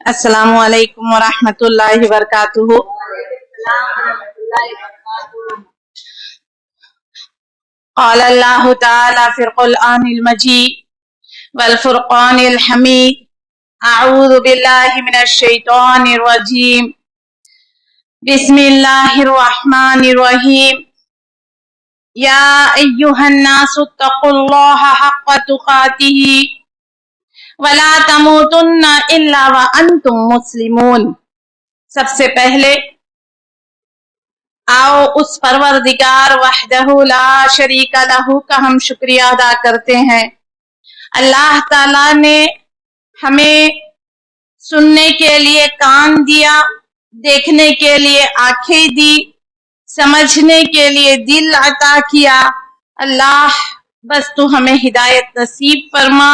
السلام علیکم ورحمۃ اللہ وبرکاتہ۔ قال اللہ تعالی فی القرآن المجید والفرقان الحمید، اعوذ باللہ من الشیطان الرجیم، بسم اللہ الرحمن الرحیم، یا ایہا الناس اتقوا اللہ حق تقاتہ وَلَا تَمُوتُنَّ إِلَّا وَأَنْتُمْ مُسْلِمُونَ۔ سب سے پہلے آؤ اس پروردگار وحدہ لا شریک لہ کا ہم شکریہ ادا کرتے ہیں۔ اللہ تعالیٰ نے ہمیں سننے کے لیے کان دیا، دیکھنے کے لیے آنکھیں دی، سمجھنے کے لیے دل عطا کیا۔ اللہ بس تو ہمیں ہدایت نصیب فرما،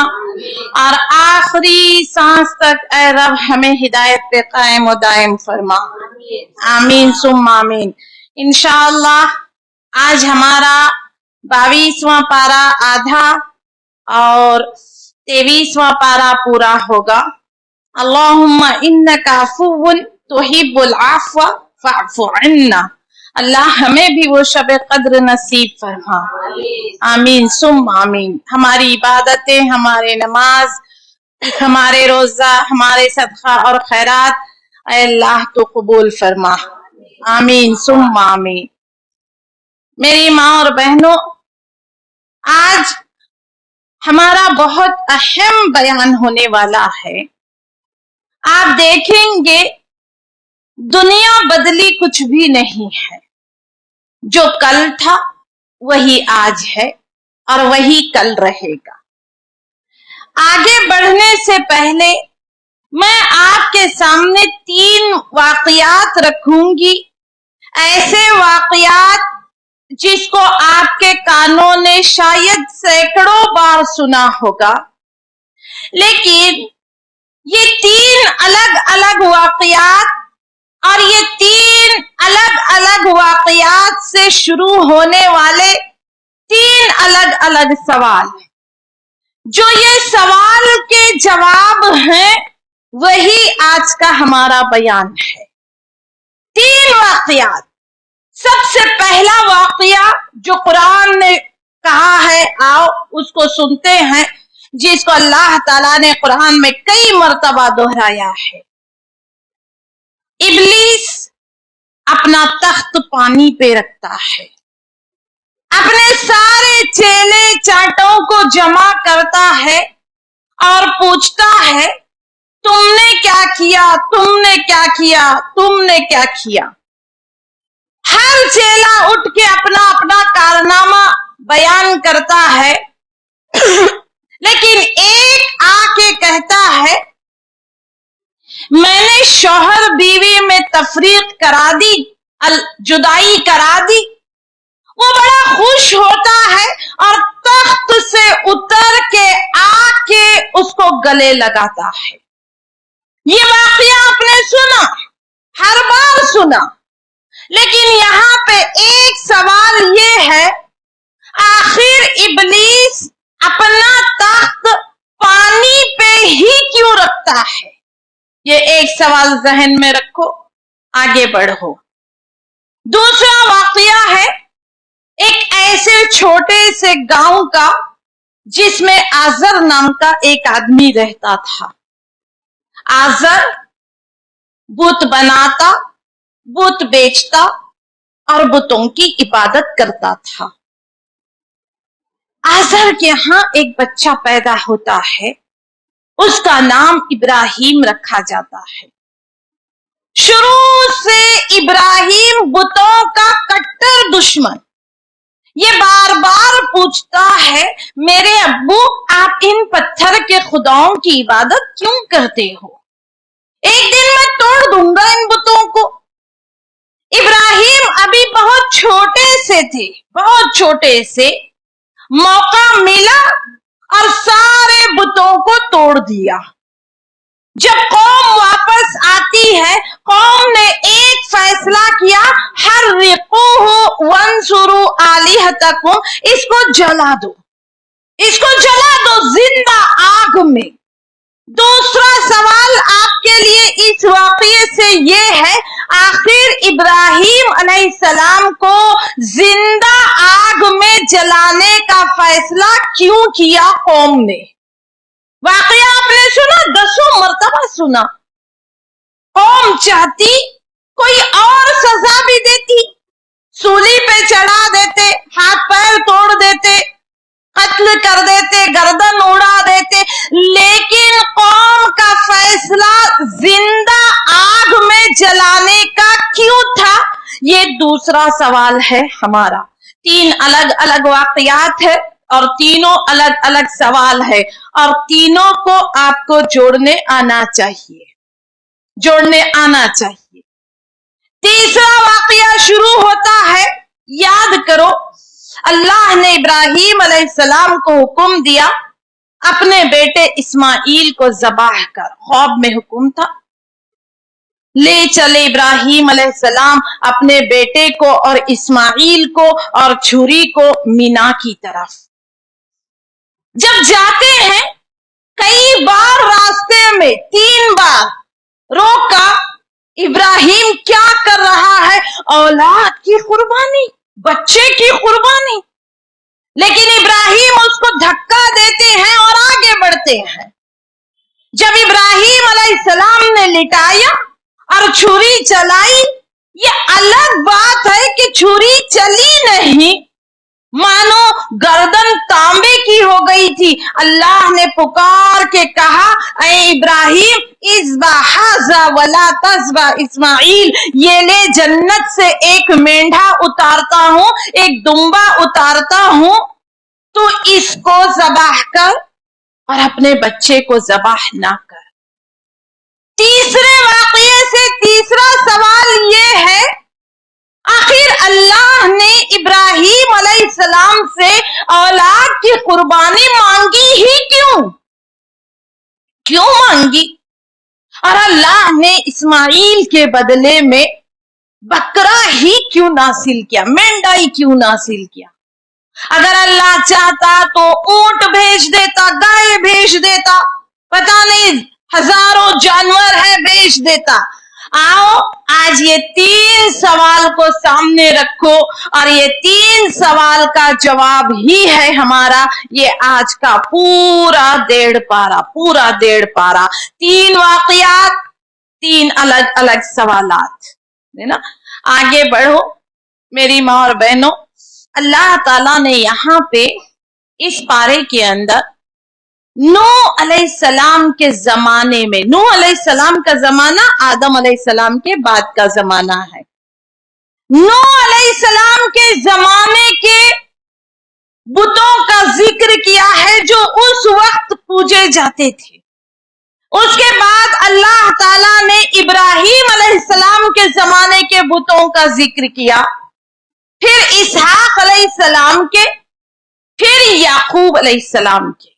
اور آخری سانس تک اے رب ہمیں ہدایت پہ قائم و دائم فرما، آمین ثم آمین۔ انشاءاللہ آج ہمارا 22واں پارہ آدھا اور 23واں پارہ پورا ہوگا۔ اللہم انک عفو تحب العفو فاعف عنا۔ اللہ ہمیں بھی وہ شب قدر نصیب فرما، آمین ثم آمین۔ ہماری عبادتیں، ہمارے نماز، ہمارے روزہ، ہمارے صدقہ اور خیرات اے اللہ تو قبول فرما، آمین ثم آمین۔ میری ماں اور بہنوں، آج ہمارا بہت اہم بیان ہونے والا ہے۔ آپ دیکھیں گے دنیا بدلی کچھ بھی نہیں ہے، جو کل تھا وہی آج ہے اور وہی کل رہے گا۔ آگے بڑھنے سے پہلے میں آپ کے سامنے 3 واقعات رکھوں گی، ایسے واقعات جس کو آپ کے کانوں نے شاید سینکڑوں بار سنا ہوگا، لیکن یہ 3 الگ الگ واقعات اور یہ 3 الگ الگ واقعات سے شروع ہونے والے 3 الگ الگ سوال ہیں۔ جو یہ سوال کے جواب ہیں وہی آج کا ہمارا بیان ہے۔ 3 واقعات۔ سب سے پہلا واقعہ جو قرآن نے کہا ہے، آؤ اس کو سنتے ہیں، جس کو اللہ تعالیٰ نے قرآن میں کئی مرتبہ دہرایا ہے۔ ابلیس اپنا تخت پانی پہ رکھتا ہے، اپنے سارے چیلے چاٹوں کو جمع کرتا ہے اور پوچھتا ہے، تم نے کیا کیا، تم نے کیا کیا، تم نے کیا کیا؟ ہر چیلا اٹھ کے اپنا اپنا کارنامہ بیان کرتا ہے، لیکن ایک آ کے کہتا ہے، میں نے شوہر بیوی میں تفریق کرا دی، جدائی کرا دی۔ وہ بڑا خوش ہوتا ہے اور تخت سے اتر کے آ کے اس کو گلے لگاتا ہے۔ یہ واقعہ آپ نے سنا، ہر بار سنا، لیکن یہاں پہ ایک سوال یہ ہے، آخر ابلیس اپنا تخت پانی پہ ہی کیوں رکھتا ہے؟ یہ ایک سوال ذہن میں رکھو، آگے بڑھو۔ دوسرا واقعہ ہے ایک ایسے چھوٹے سے گاؤں کا جس میں آزر نام کا ایک آدمی رہتا تھا۔ آزر بت بناتا، بت بیچتا اور بتوں کی عبادت کرتا تھا۔ آزر کے ہاں ایک بچہ پیدا ہوتا ہے، اس کا نام ابراہیم رکھا جاتا ہے۔ شروع سے ابراہیم بتوں کا کٹر دشمن، یہ بار بار پوچھتا ہے، میرے ابو آپ ان پتھر کے خداؤں کی عبادت کیوں کرتے ہو؟ ایک دن میں توڑ دوں گا ان بتوں کو۔ ابراہیم ابھی بہت چھوٹے سے تھے، بہت چھوٹے سے، موقع ملا اور سارے بتوں کو توڑ دیا۔ جب قوم واپس آتی ہے، قوم نے ایک فیصلہ کیا، حرقوہ وانصروا آلہتکم، اس کو جلا دو، اس کو جلا دو زندہ آگ میں۔ دوسرا سوال آپ کے लिए इस वाक़ये से ये है, आखिर इब्राहिम अलैहिस्सलाम को जिंदा आग में जलाने का फैसला क्यों किया कौम ने? वाक़या आपने सुना, 10 मरतबा सुना। कौम चाहती कोई और सजा भी देती, सूली पे चढ़ा देते, हाथ पैर तोड़ देते, कत्ल कर देते, गर्दन उड़ा देते, लेकिन कौम का फैसला जिंदा आग में जलाने का क्यों था? ये दूसरा सवाल है हमारा। 3 अलग अलग वाक़यात है और तीनों अलग अलग सवाल है, और तीनों को आपको जोड़ने आना चाहिए। तीसरा वाक़या शुरू होता है, याद करो, अल्लाह ने इब्राहिम अलैहिस्सलाम को हुक्म दिया अपने बेटे इस्माइल को ज़बाह कर। ख्वाब में हुक्म था, ले चले इब्राहिम अलैहिस्सलाम अपने बेटे को और इस्माइल को और छुरी को मीना की तरफ। जब जाते हैं, कई बार रास्ते में 3 बार रोका, इब्राहिम क्या कर रहा है? औलाद की कुर्बानी, बच्चे की कुर्बानी। लेकिन इब्राहिम उसको धक्का देते हैं और आगे बढ़ते हैं। जब इब्राहिम अलैहिस्सलाम ने लिटाया और छुरी चलाई, ये अलग बात है कि छुरी चली नहीं, मानो गर्दन तांबे की हो गई थी। अल्लाह ने पुकार के कहा, ऐ इब्राहिम, इज़्बा हाज़ा वला तज़्बा इस्माइल, ये ले जन्नत से एक मेंढा उतारता हूँ, एक दुम्बा उतारता हूँ, तो इसको ज़बाह कर और अपने बच्चे को ज़बाह ना कर। तीसरे वाक़ये से तीसरा सवाल ये है, आखिर अल्लाह ने इब्राहिम अलैहिस्सलाम से औलाद की कुर्बानी मांगी ही क्यों मांगी? और अल्लाह ने इस्माइल के बदले में बकरा ही क्यों नासिल किया, मेंढा ही क्यों नासिल किया? अगर अल्लाह चाहता तो ऊंट भेज देता, गाय भेज देता, पता नहीं हजारों जानवर है भेज देता। आओ आज ये 3 सवाल को सामने रखो, और ये 3 सवाल का जवाब ही है हमारा ये आज का पूरा 1.5 पारा। 3 वाक़यात, 3 अलग अलग सवालात, है ना। आगे बढ़ो मेरी माँ और बहनों, अल्लाह ताला ने यहाँ पे इस पारे के अंदर नूह अलैहिस्सलाम के जमाने में, नूह अलैहिस्सलाम का जमाना आदम अलैहिस्सलाम के बाद का जमाना है, नूह अलैहिस्सलाम के जमाने के बुतों का जिक्र किया है जो उस वक्त पूजे जाते थे। उसके बाद अल्लाह ताला ने इब्राहिम अलैहिस्सलाम के जमाने के बुतों का जिक्र किया, फिर इसहाक अलैहिस्सलाम के, फिर याकूब अलैहिस्सलाम के।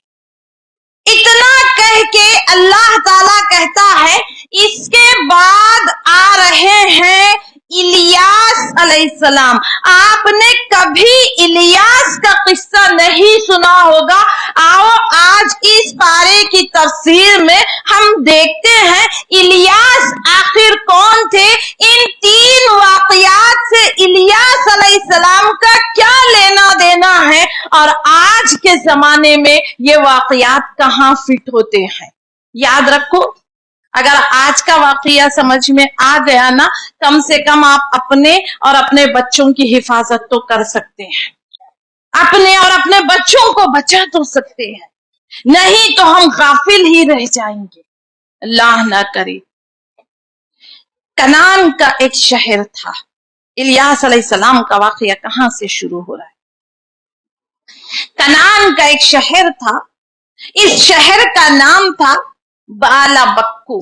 इतना कह के अल्लाह ताला कहता है, इसके बाद आ रहे हैं इलियास अलैहिस्सलाम। आपने कभी इलियास का किस्सा नहीं सुना होगा। आओ आज इस पारे की तफसीर में हम देखते हैं इलियास आखिर कौन थे, इन 3 वाक़यात से इलियास अलैहिस्सलाम का क्या लेना देना है, और आज के जमाने में ये वाक़यात कहाँ फिट होते हैं। याद रखो, अगर आज का वाक़या समझ में आ गया ना, कम से कम आप अपने और अपने बच्चों की हिफाजत तो कर सकते हैं, अपने और अपने बच्चों को बचा तो सकते हैं, नहीं तो हम गाफिल ही रह जाएंगे, अल्लाह ना करे। कनान का एक शहर था, इलियास अलैहिस्सलाम का वाक़या कहां से शुरू हो रहा है? कनान का एक शहर था, इस शहर का नाम था बालबक्कू,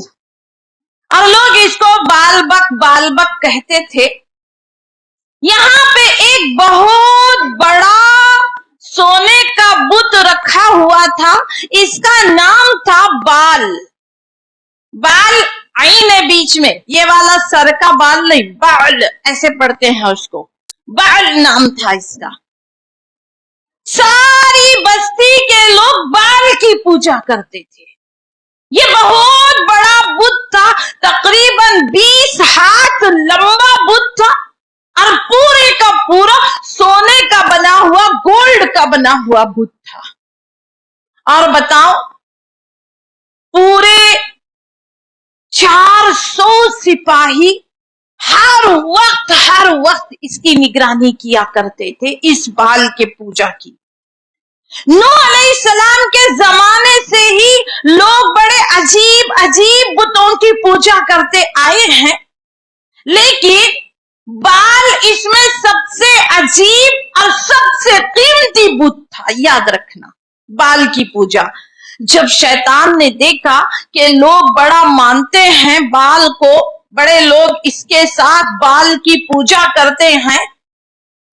और लोग इसको बालबक कहते थे। यहाँ पे एक बहुत बड़ा सोने का बुत रखा हुआ था, इसका नाम था बाल आइन है बीच में, ये वाला सर का बाल नहीं, बाल ऐसे पढ़ते हैं उसको, बाल नाम था इसका। सारी बस्ती के लोग बाल की पूजा करते थे, یہ بہت بڑا بت تھا، تقریباً 20 ہاتھ لمبا بت تھا، اور پورے کا پورا سونے کا بنا ہوا، گولڈ کا بنا ہوا بت تھا۔ اور بتاؤ، پورے 400 سپاہی ہر وقت اس کی نگرانی کیا کرتے تھے، اس بال کے پوجا کی۔ نوح علیہ السلام کے زمانے سے ہی لوگ بڑے عجیب بتوں کی پوجا کرتے آئے ہیں، لیکن بال اس میں سب سے عجیب اور سب سے قیمتی بت تھا۔ یاد رکھنا، بال کی پوجا۔ جب شیطان نے دیکھا کہ لوگ بڑا مانتے ہیں بال کو، بڑے لوگ اس کے ساتھ بال کی پوجا کرتے ہیں،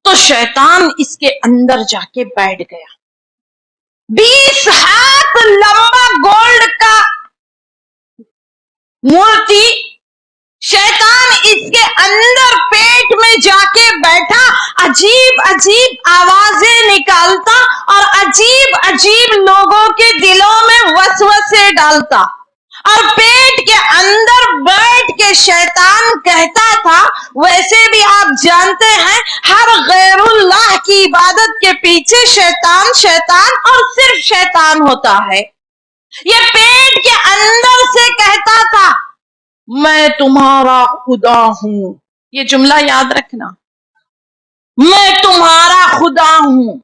تو شیطان اس کے اندر جا کے بیٹھ گیا۔ 20 ہاتھ لمبا گولڈ کا مورتی، شیطان اس کے اندر پیٹ میں جا کے بیٹھا، عجیب آوازیں نکالتا اور عجیب لوگوں کے دلوں میں وسوسے ڈالتا، اور پیٹ کے اندر بیٹھ کے شیطان کہتا تھا، ویسے بھی آپ جانتے ہیں ہر غیر اللہ کی عبادت کے پیچھے شیطان اور صرف شیطان ہوتا ہے۔ یہ پیٹ کے اندر سے کہتا تھا، میں تمہارا خدا ہوں۔ یہ جملہ یاد رکھنا، میں تمہارا خدا ہوں،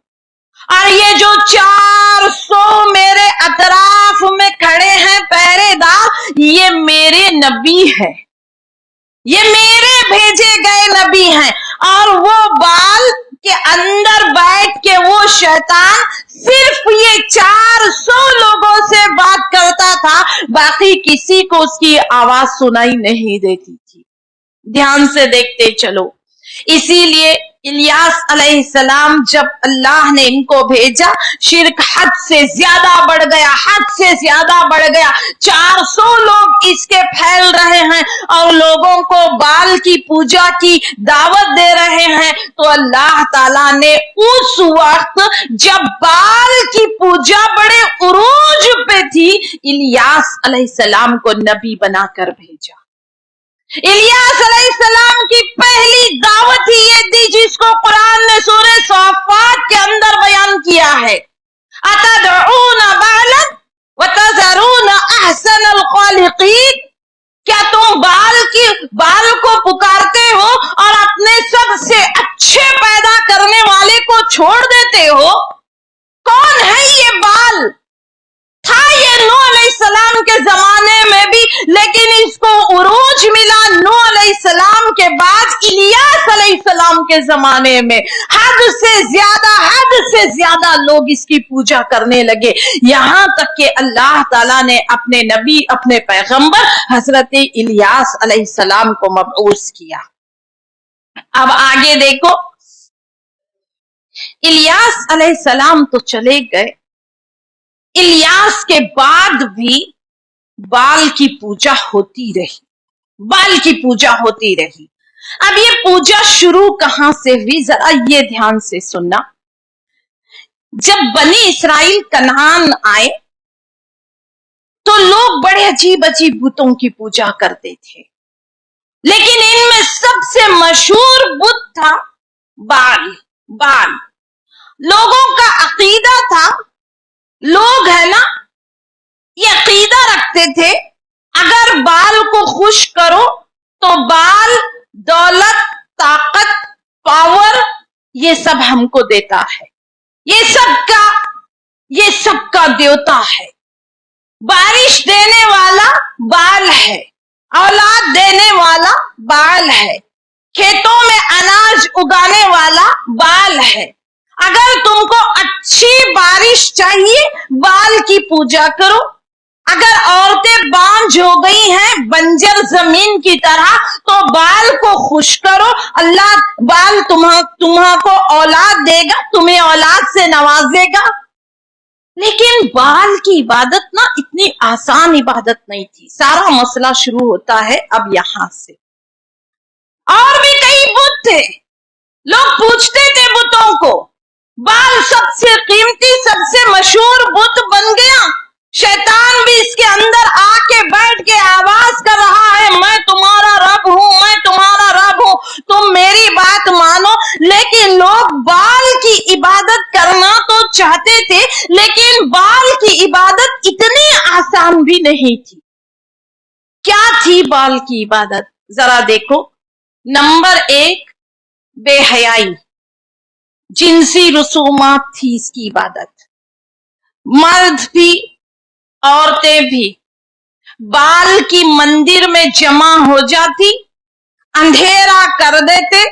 اور یہ جو 400 میرے اطراف میں کھڑے ہیں پہرے دار، یہ میرے نبی ہے، یہ میرے بھیجے گئے نبی ہیں۔ اور وہ بال کے اندر بیٹھ کے وہ شیطان صرف یہ 400 لوگوں سے بات کرتا تھا، باقی کسی کو اس کی آواز سنائی نہیں دیتی تھی۔ دھیان سے دیکھتے چلو، اسی لیے الیاس علیہ السلام جب اللہ نے ان کو بھیجا، شرک حد سے زیادہ بڑھ گیا، 400 لوگ اس کے پھیل رہے ہیں اور لوگوں کو بال کی پوجا کی دعوت دے رہے ہیں، تو اللہ تعالیٰ نے اس وقت جب بال کی پوجا بڑے عروج پہ تھی، الیاس علیہ السلام کو نبی بنا کر بھیجا۔ الیاس علیہ السلام کی پہلی دعوت ہی یہ تھی جس کو قرآن نے سورہ صافات کے اندر بیان کیا ہے، اتدعون بالا وتذرون احسن الخالقین، کیا تم بال کو پکارتے ہو اور اپنے سب سے اچھے پیدا کرنے والے کو چھوڑ دیتے ہو؟ کون ہے یہ بال؟ تھا یہ نوح علیہ السلام کے زمانے میں بھی، لیکن اس کو عروج ملا نوح علیہ السلام کے بعد الیاس علیہ السلام کے زمانے میں۔ حد سے زیادہ لوگ اس کی پوجا کرنے لگے، یہاں تک کہ اللہ تعالیٰ نے اپنے نبی، اپنے پیغمبر حضرت الیاس علیہ السلام کو مبعوث کیا۔ اب آگے دیکھو، الیاس علیہ السلام تو چلے گئے، الیاس کے بعد بھی بال کی پوجا ہوتی رہی۔ اب یہ پوجا شروع کہاں سے ہوئی، ذرا یہ دھیان سے سننا۔ جب بنی اسرائیل کنعان آئے تو لوگ بڑے عجیب بتوں کی پوجا کرتے تھے، لیکن ان میں سب سے مشہور بت تھا بال۔ لوگوں کا عقیدہ تھا، لوگ ہے نا، یہ عقیدہ رکھتے تھے، اگر بال کو خوش کرو تو بال دولت، طاقت، پاور، یہ سب ہم کو دیتا ہے، یہ سب کا دیوتا ہے۔ بارش دینے والا بال ہے، اولاد دینے والا بال ہے، کھیتوں میں اناج اگانے والا بال ہے۔ اگر تم کو اچھی بارش چاہیے، بال کی پوجا کرو۔ اگر عورتیں بانجھ ہو گئی ہیں بنجر زمین کی طرح، تو بال کو خوش کرو، اللہ بال تمہاں کو اولاد دے گا، تمہیں اولاد سے نوازے گا۔ لیکن بال کی عبادت نا اتنی آسان عبادت نہیں تھی، سارا مسئلہ شروع ہوتا ہے اب یہاں سے۔ اور بھی کئی بت تھے، لوگ پوچھتے تھے بتوں کو، بال سب سے قیمتی، سب سے مشہور بت بن گیا، شیطان بھی اس کے اندر آ की इबादत इतनी आसान भी नहीं थी। क्या थी बाल की इबादत? जरा देखो। नंबर 1, बेहयाई, जिनसी रसूमात थी इसकी इबादत। मर्द भी औरतें भी बाल की मंदिर में जमा हो जाती, अंधेरा कर देते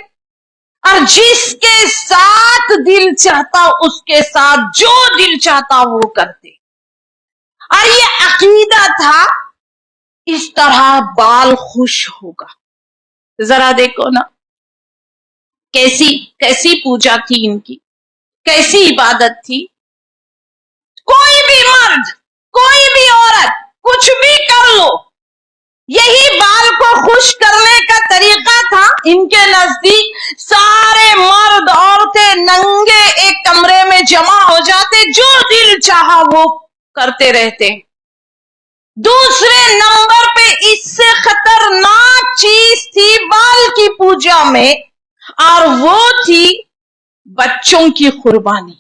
और जिसके साथ दिल चाहता उसके साथ जो दिल चाहता वो करते। और ये अकीदा था इस तरह बाल खुश होगा। जरा देखो ना, कैसी कैसी पूजा थी इनकी, कैसी इबादत थी। कोई भी मर्द, कोई भी औरत कुछ भी कर लो, यही बाल को खुश करने का तरीका था इनके नजदीक। सारे मर्द औरतें नंगे एक कमरे में जमा हो जाते, जो दिल चाहा वो करते रहते। दूसरे नंबर पे इससे खतरनाक चीज थी बाल की पूजा में, और वो थी बच्चों की कुर्बानी।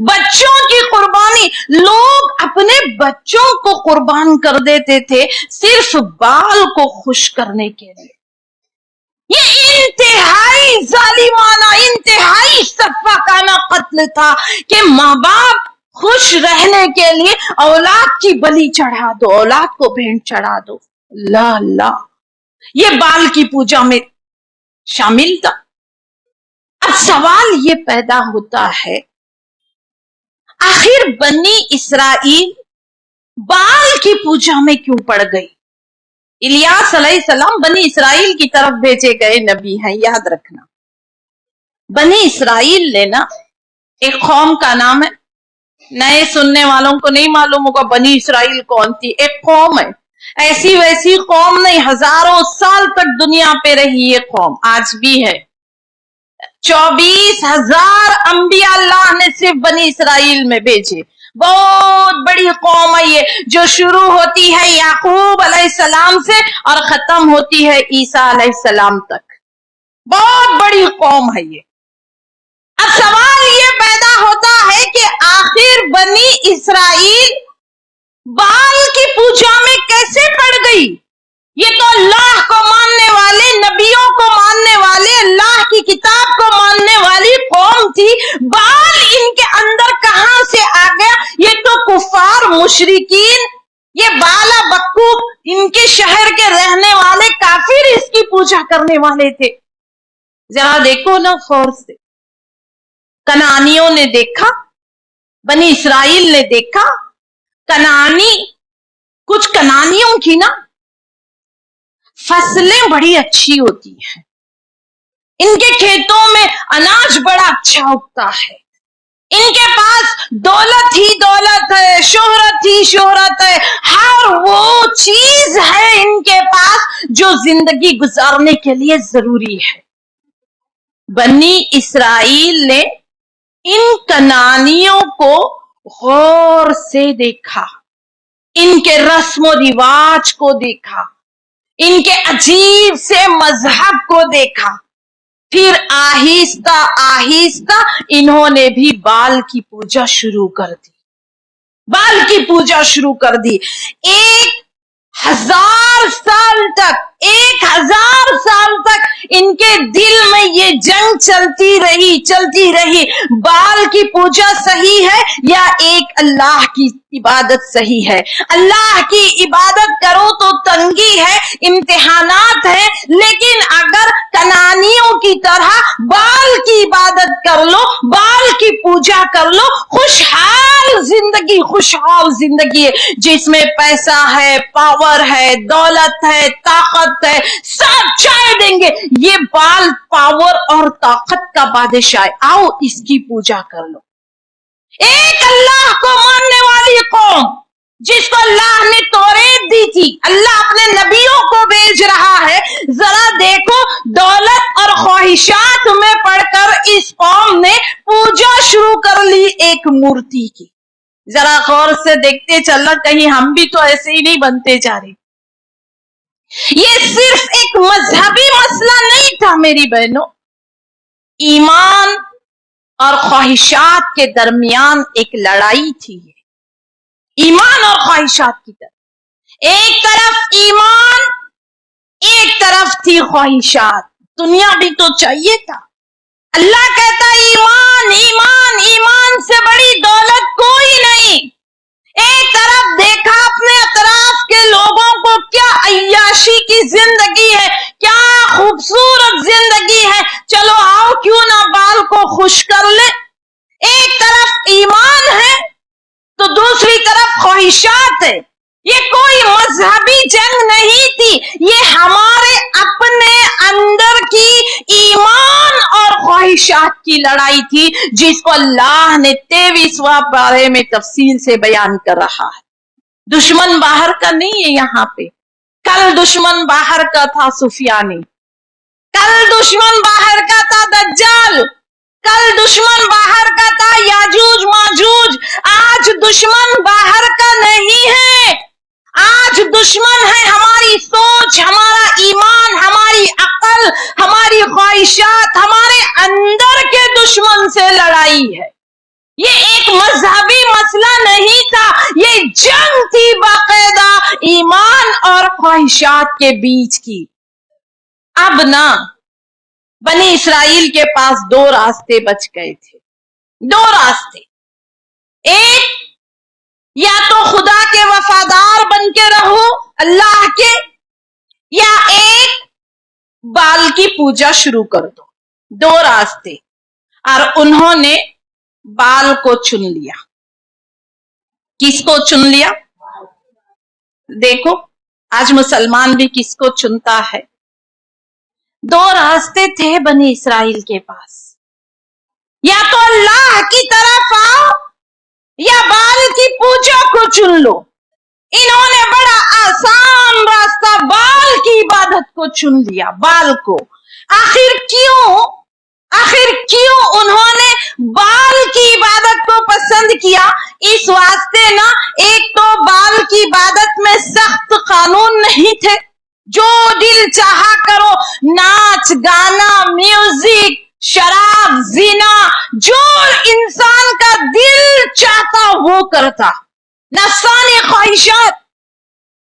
बच्चों की कुर्बानी, लोग अपने बच्चों को कुर्बान कर देते थे सिर्फ बाल को खुश करने के लिए। ये इंतहाई जालिमाना, इंतहाई सफाकाना कत्ल था कि माँ बाप खुश रहने के लिए औलाद की बलि चढ़ा दो, औलाद को भेंट चढ़ा दो। अल्लाह अल्लाह, ये बाल की पूजा में शामिल था। अब सवाल ये पैदा होता है, आखिर बनी इसराइल बाल की पूजा में क्यों पड़ गई? इलियास अलैहिस्सलाम बनी इसराइल की तरफ भेजे गए नबी हैं, याद रखना। बनी इसराइल ने ना, एक कौम का नाम है, नए सुनने वालों को नहीं मालूम होगा बनी इसराइल कौन थी। एक कौम है, ऐसी वैसी कौम नहीं, हजारों साल तक दुनिया पे रही ये कौम, आज भी है। 24,000 अंबिया अल्लाह ने सिर्फ बनी इसराइल में भेजे। बहुत बड़ी कौम है ये, जो शुरू होती है याकूब अलैहिस्सलाम से और खत्म होती है ईसा अलैहिस्सलाम तक। बहुत बड़ी कौम है ये। अब सवाल ये पैदा होता है कि आखिर बनी इसराइल बाल की पूजा में कैसे पड़ गई? ये तो अल्लाह को मानने वाले, नबियों को मानने वाले, अल्लाह की किताब को मानने वाली कौम थी। बाल इनके अंदर कहां से आ गया? ये तो कुफार मुशरिकीन, ये बाला बक्कूफ, इनके शहर के रहने वाले काफिर इसकी पूजा करने वाले थे। जरा देखो ना गौर से, कनानियों ने देखा, बनी इसराइल ने देखा। कनानी, कुछ कनानियों की ना फसलें बड़ी अच्छी होती हैं, इनके खेतों में अनाज बड़ा अच्छा उगता है, इनके पास दौलत ही दौलत है, शोहरत ही शोहरत है, हर वो चीज है इनके पास जो जिंदगी गुजारने के लिए जरूरी है। बनी इसराइल ने इन कनानियों को गौर से देखा, इनके रस्म रिवाज को देखा, इनके अजीब से मजहब को देखा। फिर आहिस्ता आहिस्ता इन्होंने भी बाल की पूजा शुरू कर दी, बाल की पूजा शुरू कर दी। 1000 साल तक, 1000 साल तक इनके दिल में ये जंग चलती रही, बाल की पूजा सही है या एक अल्लाह की इबादत सही है? अल्लाह की इबादत करो तो तंगी है, इम्तिहानात है, लेकिन अगर कनानियों की तरह बाल की इबादत कर लो, बाल की पूजा कर लो, खुशहाल जिंदगी, खुशहाल जिंदगी है जिसमें पैसा है, पावर है, दौलत है, ताकत है, सब चाहे देंगे। ये बाल पावर और ताकत का बादशाह, आओ इसकी पूजा कर लो। एक अल्लाह को मानने वाली कौम, जिसको अल्लाह ने तौरेत दी थी, अल्लाह अपने नबियों को भेज रहा है। जरा देखो, दौलत और ख्वाहिशात में पड़कर इस कौम ने पूजा शुरू कर ली एक मूर्ति की। जरा गौर से देखते चलना, कहीं हम भी तो ऐसे ही नहीं बनते जा रहे। ये सिर्फ एक मजहबी मसला नहीं था मेरी बहनों, ईमान और ख्वाहिशात के दरमियान एक लड़ाई थी। ایمان اور خواہشات کی طرف. ایک طرف ایمان، ایک طرف تھی خواہشات. دنیا بھی تو چاہیے تھا. اللہ کہتا ایمان ایمان ایمان سے بڑی دولت کوئی نہیں. ایک طرف دیکھا اپنے اطراف کے لوگوں کو، کیا عیاشی کی زندگی ہے، کیا خوبصورت زندگی ہے، چلو آؤ کیوں نہ بال کو خوش کر لے. ایک طرف ایمان ہے تو دوسری طرف خواہشات ہے. یہ کوئی مذہبی جنگ نہیں تھی، یہ ہمارے اپنے اندر کی ایمان اور خواہشات کی لڑائی تھی، جس کو اللہ نے 23واں پارے میں تفصیل سے بیان کر رہا ہے. دشمن باہر کا نہیں ہے یہاں پہ. کل دشمن باہر کا تھا سفیانی، کل دشمن باہر کا تھا دجال، کل دشمن باہر کا تھا یاجوج ماجوج. آج دشمن باہر کا نہیں ہے، آج دشمن ہے ہماری سوچ، ہمارا ایمان، ہماری عقل، ہماری خواہشات. ہمارے اندر کے دشمن سے لڑائی ہے. یہ ایک مذہبی مسئلہ نہیں تھا، یہ جنگ تھی باقاعدہ ایمان اور خواہشات کے بیچ کی. اب نہ بنی اسرائیل کے پاس دو راستے بچ گئے تھے. دو راستے، ایک یا تو خدا کے وفادار بن کے رہو اللہ کے، یا ایک بال کی پوجا شروع کر دو. دو راستے، اور انہوں نے بال کو چن لیا. کس کو چن لیا؟ دیکھو آج مسلمان بھی کس کو چنتا ہے. دو راستے تھے بنی اسرائیل کے پاس، یا تو اللہ کی طرف آؤ یا بال کی پوجا کو چن لو. انہوں نے بڑا آسان راستہ بال کی عبادت کو چن لیا. بال کو آخر کیوں انہوں نے بال کی عبادت کو پسند کیا؟ اس واسطے نا، ایک تو بال کی عبادت میں سخت قانون نہیں تھے، جو دل چاہا کرو، ناچ گانا میوزک شراب زنا، جو انسان کا دل چاہتا وہ کرتا، نفسانی خواہشات.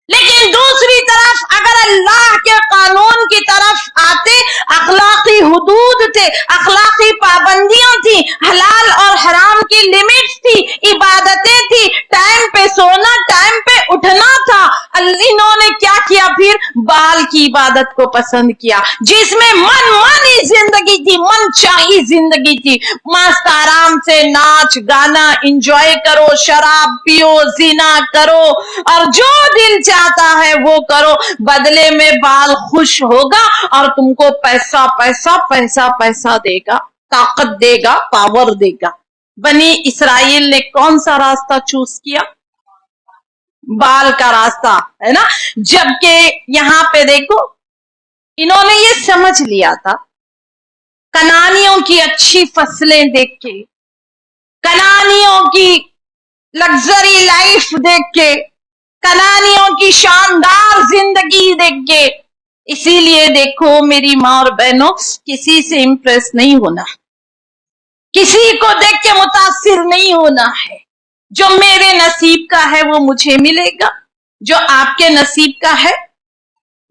لیکن دوسری طرف اگر اللہ کے قانون کی طرف آتے، اخلاقی حدود تھے، اخلاقی پابندیاں تھی، حلال اور حرام کی لمٹس تھی، عبادتیں تھی، ٹائم پہ سونا ٹائم پہ اٹھنا تھا. انہوں نے کیا کیا؟ پھر بال کی عبادت کو پسند کیا، جس میں من مانی زندگی تھی، من چاہی زندگی تھی. مست آرام سے ناچ گانا انجوائے کرو، شراب پیو، زنا کرو، اور جو دل چاہتا ہے وہ کرو. بدلے میں بال خوش ہوگا اور تم کو پیسہ پیسہ پیسہ پیسہ دے گا، طاقت دے گا، پاور دے گا. بنی اسرائیل نے کون سا راستہ چوز کیا؟ بال کا راستہ، ہے نا. جبکہ یہاں پہ دیکھو انہوں نے یہ سمجھ لیا تھا، کنانیوں کی اچھی فصلیں دیکھ کے، کنانیوں کی لگژری لائف دیکھ کے، کنانیوں کی شاندار زندگی دیکھ کے، اسی لیے دیکھو میری ماں اور بہنوں، کسی سے امپریس نہیں ہونا، کسی کو دیکھ کے متاثر نہیں ہونا ہے. جو میرے نصیب کا ہے وہ مجھے ملے گا، جو آپ کے نصیب کا ہے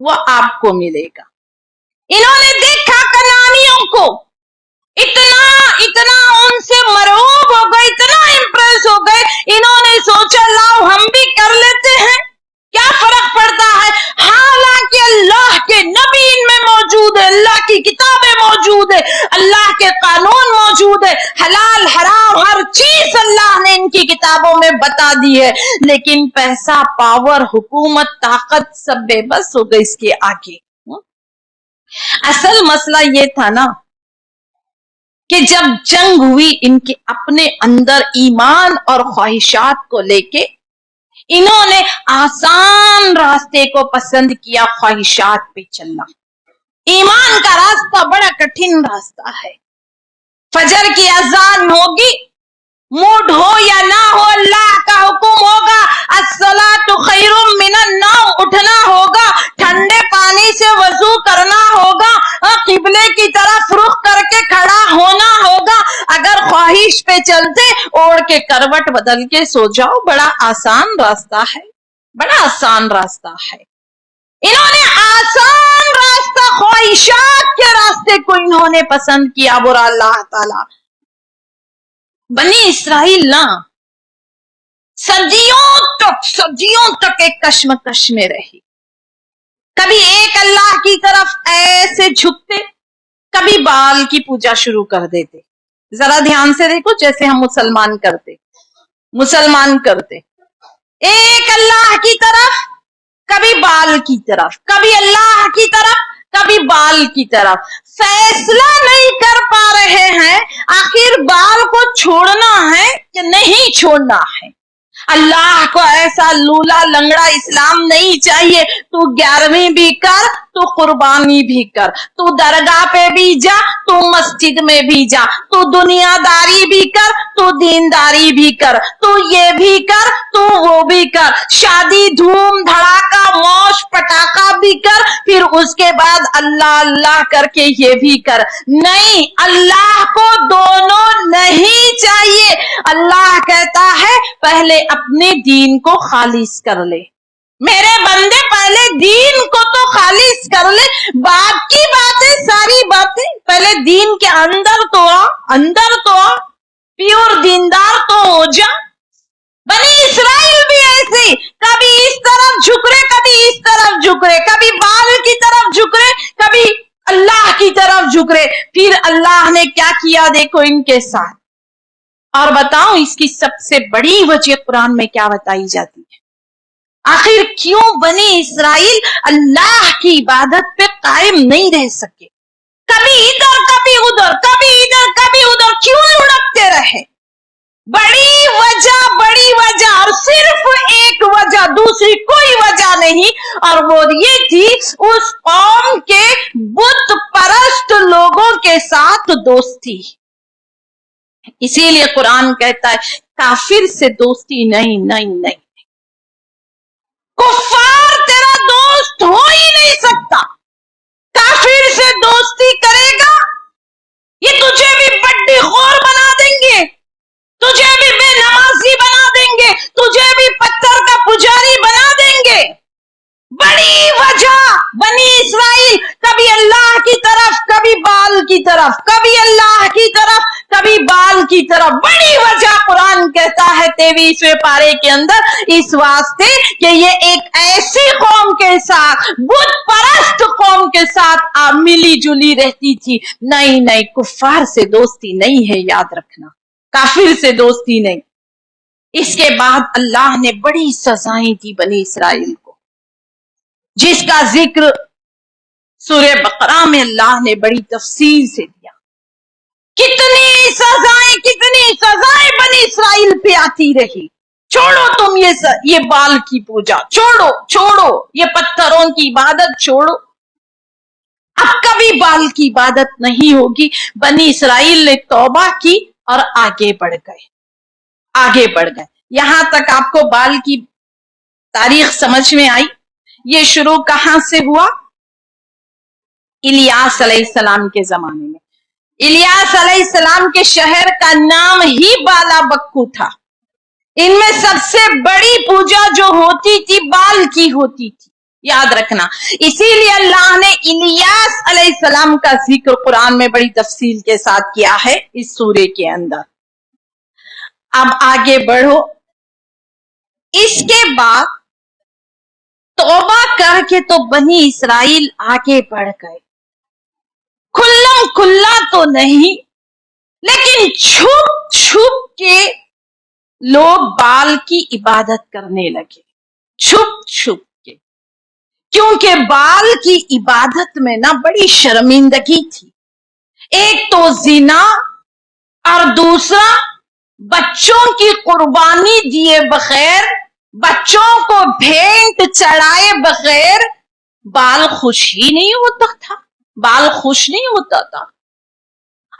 وہ آپ کو ملے گا. انہوں نے دیکھا کنانیوں کو، اتنا ان سے مرعوب ہو گئے، اتنا امپریس ہو گئے. انہوں نے سوچا لاؤ ہم بھی کر لیتے ہیں، کیا فرق پڑتا ہے. حالانکہ اللہ کے نبی ان میں موجود ہے، اللہ کی کتابیں موجود ہے، اللہ کے قانون موجود ہے، حلال حرام ہر چیز اللہ نے ان کی کتابوں میں بتا دی ہے. لیکن پیسہ، پاور، حکومت، طاقت سب بے بس ہو گئی اس کے آگے. اصل مسئلہ یہ تھا نا کہ جب جنگ ہوئی ان کے اپنے اندر ایمان اور خواہشات کو لے کے، انہوں نے آسان راستے کو پسند کیا، خواہشات پہ چلنا. ایمان کا راستہ بڑا کٹھن راستہ ہے. فجر کی اذان ہوگی، موڈ ہو یا نہ ہو، اللہ کا حکم ہوگا الصلاۃ خیر من النوم، اٹھنا ہوگا، ٹھنڈے پانی سے وضو کرنا ہوگا، قبلے کی طرف رخ کر کے کھڑا ہونا ہوگا. اگر خواہش پہ چلتے اوڑھ के करवट बदल के सो जाओ, बड़ा आसान रास्ता है, बड़ा आसान रास्ता है। इन्होंने आसान रास्ता, ख्वाहिशात के रास्ते को इन्होंने पसंद किया। बुरा अल्लाह ताला बनी इसराइल ना सदियों तक एक कश्मकश में रही। कभी एक अल्लाह की तरफ ऐसे झुकते, कभी बाल की पूजा शुरू कर देते। जरा ध्यान से देखो, जैसे हम मुसलमान करते एक अल्लाह की तरफ, कभी बाल की तरफ, कभी अल्लाह की तरफ, कभी बाल की तरफ। फैसला नहीं कर पा रहे हैं आखिर बाल को छोड़ना है कि नहीं छोड़ना है। अल्लाह को ऐसा लूला लंगड़ा इस्लाम नहीं चाहिए। तू 11वीं भी कर, तू कुर्बानी भी कर, तू दरगाह पे भी जा, तू मस्जिद में भी जा, तू दुनियादारी भी कर, तू दीनदारी भी कर, तू ये भी कर, तू वो भी कर, शादी धूम धड़ाका मौज पटाखा भी कर, फिर उसके बाद अल्लाह अल्लाह करके ये भी कर। नहीं, अल्लाह को दोनों नहीं चाहिए। अल्लाह कहता है पहले अपने दीन को खालिस कर ले, मेरे बंदे पहले दीन को तो खालिस कर ले, बाकी बातें सारी बातें पहले दीन के अंदर तो आ, प्योर दीनदार तो हो जा। बनी इसराइल भी ऐसे, कभी इस तरफ झुक रहे, कभी इस तरफ झुक रहे, कभी बाल की तरफ झुक रहे, कभी अल्लाह की तरफ झुक रहे। फिर अल्लाह ने क्या किया देखो इनके साथ। और बताओ इसकी सबसे बड़ी वजह कुरान में क्या बताई जाती है? आखिर क्यों बनी इसराइल अल्लाह की इबादत पे कायम नहीं रह सके? कभी इधर कभी उधर, कभी इधर कभी उधर, क्यों लुढ़कते रहे? बड़ी वजह, और सिर्फ एक वजह, दूसरी कोई वजह नहीं, और वो ये थी उस कौम के बुत परस्त लोगों के साथ दोस्ती। इसीलिए कुरान कहता है काफिर से दोस्ती नहीं, कुफ्फार तेरा दोस्त हो ही नहीं सकता। काफिर से दोस्ती करेगा ये तुझे भी बड्डी खोर बना देंगे, तुझे भी बेनमाजी बना देंगे, तुझे भी पत्थर का पुजारी बना देंगे। बड़ी वजह बनी इसराइल कभी अल्लाह की तरफ, कभी बाल की तरफ, कभी अल्लाह की तरफ, कभी बाल की तरफ। बड़ी वजह कुरान कहता है 23वें पारे के अंदर, इस वास्ते कि ये एक ऐसी कौम के साथ, बुत परस्त कौम के साथ मिली जुली रहती थी। नहीं, कुफ्फार से दोस्ती नहीं है, याद रखना, काफिर से दोस्ती नहीं। इसके बाद अल्लाह ने बड़ी सजाएं दी बनी इसराइल को, जिसका जिक्र सूरह बकरा में अल्लाह ने बड़ी तफसील से दिया। कितनी सजाएं बनी इसराइल पे आती रही। छोड़ो तुम ये बाल की पूजा, छोड़ो ये पत्थरों की इबादत छोड़ो, अब कभी बाल की इबादत नहीं होगी। बनी इसराइल ने तौबा की और आगे बढ़ गए। यहां तक आपको बाल की तारीख समझ में आई। ये शुरू कहां से हुआ? इलियास अलैहिस्सलाम के जमाने में। इलियास अलैहिस्सलाम के शहर का नाम ही बालाबक्कू था। इनमें सबसे बड़ी पूजा जो होती थी बाल की होती थी, याद रखना। इसीलिए अल्लाह ने इलियास अलैहिस्सलाम का जिक्र कुरान में बड़ी तफसील के साथ किया है इस सूरे के अंदर। अब आगे बढ़ो। इसके बाद तौबा करके तो बनी इसराइल आगे बढ़ गए, खुल्लम खुल्ला तो नहीं, लेकिन छुप के लोग बाल की इबादत करने लगे, छुप के। क्योंकि बाल की इबादत में ना बड़ी शर्मिंदगी थी। एक तो जिना और दूसरा बच्चों की कुर्बानी दिए बगैर, बच्चों को भेंट चढ़ाए बगैर बाल खुश नहीं होता था।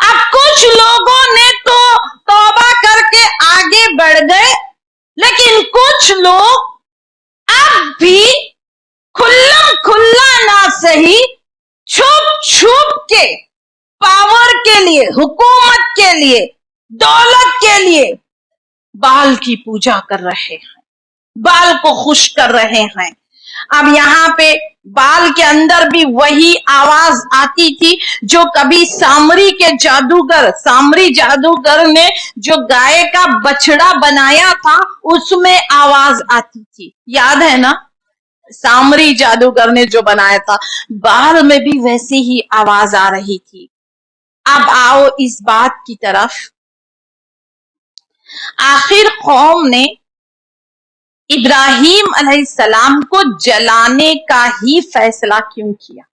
अब कुछ लोगों ने तो तौबा करके आगे बढ़ गए, लेकिन कुछ लोग अब भी खुल्लम खुल्ला ना सही, छुप के पावर के लिए, हुकूमत के लिए, दौलत के लिए बाल की पूजा कर रहे हैं, बाल को खुश कर रहे हैं। अब यहाँ पे बाल के अंदर भी वही आवाज आती थी जो कभी सामरी जादूगर ने जो गाय का बछड़ा बनाया था उसमें आवाज आती थी, याद है ना? सामरी जादूगर ने जो बनाया था, बाल में भी वैसी ही आवाज आ रही थी। अब आओ इस बात की तरफ, आखिर कौम ने इब्राहिम अलैहिस्सलाम को जलाने का ही फैसला क्यों किया?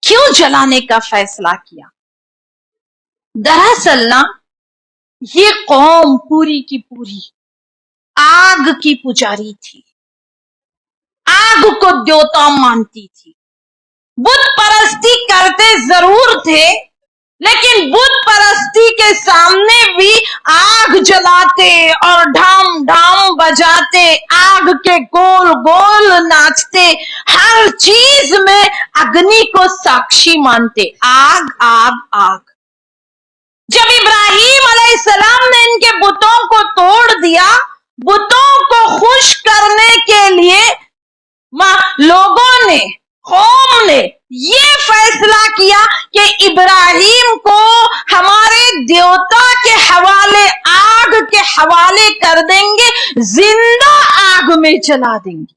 क्यों जलाने का फैसला किया? दरअसल ना, ये कौम पूरी की पूरी आग की पुजारी थी, आग को देवता मानती थी। बुत परस्ती करते जरूर थे, लेकिन बुत परस्ती के सामने भी आग जलाते और ढाम ढाम बजाते, आग के गोल गोल नाचते, हर चीज में अग्नि को साक्षी मानते, आग आग आग। जब इब्राहिम अलैहिस्सलाम ने इनके बुतों को तोड़ दिया, बुतों को खुश करने के लिए लोगों ने, कौम ने ये फैसला किया कि इब्राहिम को हमारे देवता के हवाले, आग के हवाले कर देंगे, जिंदा आग में जला देंगे।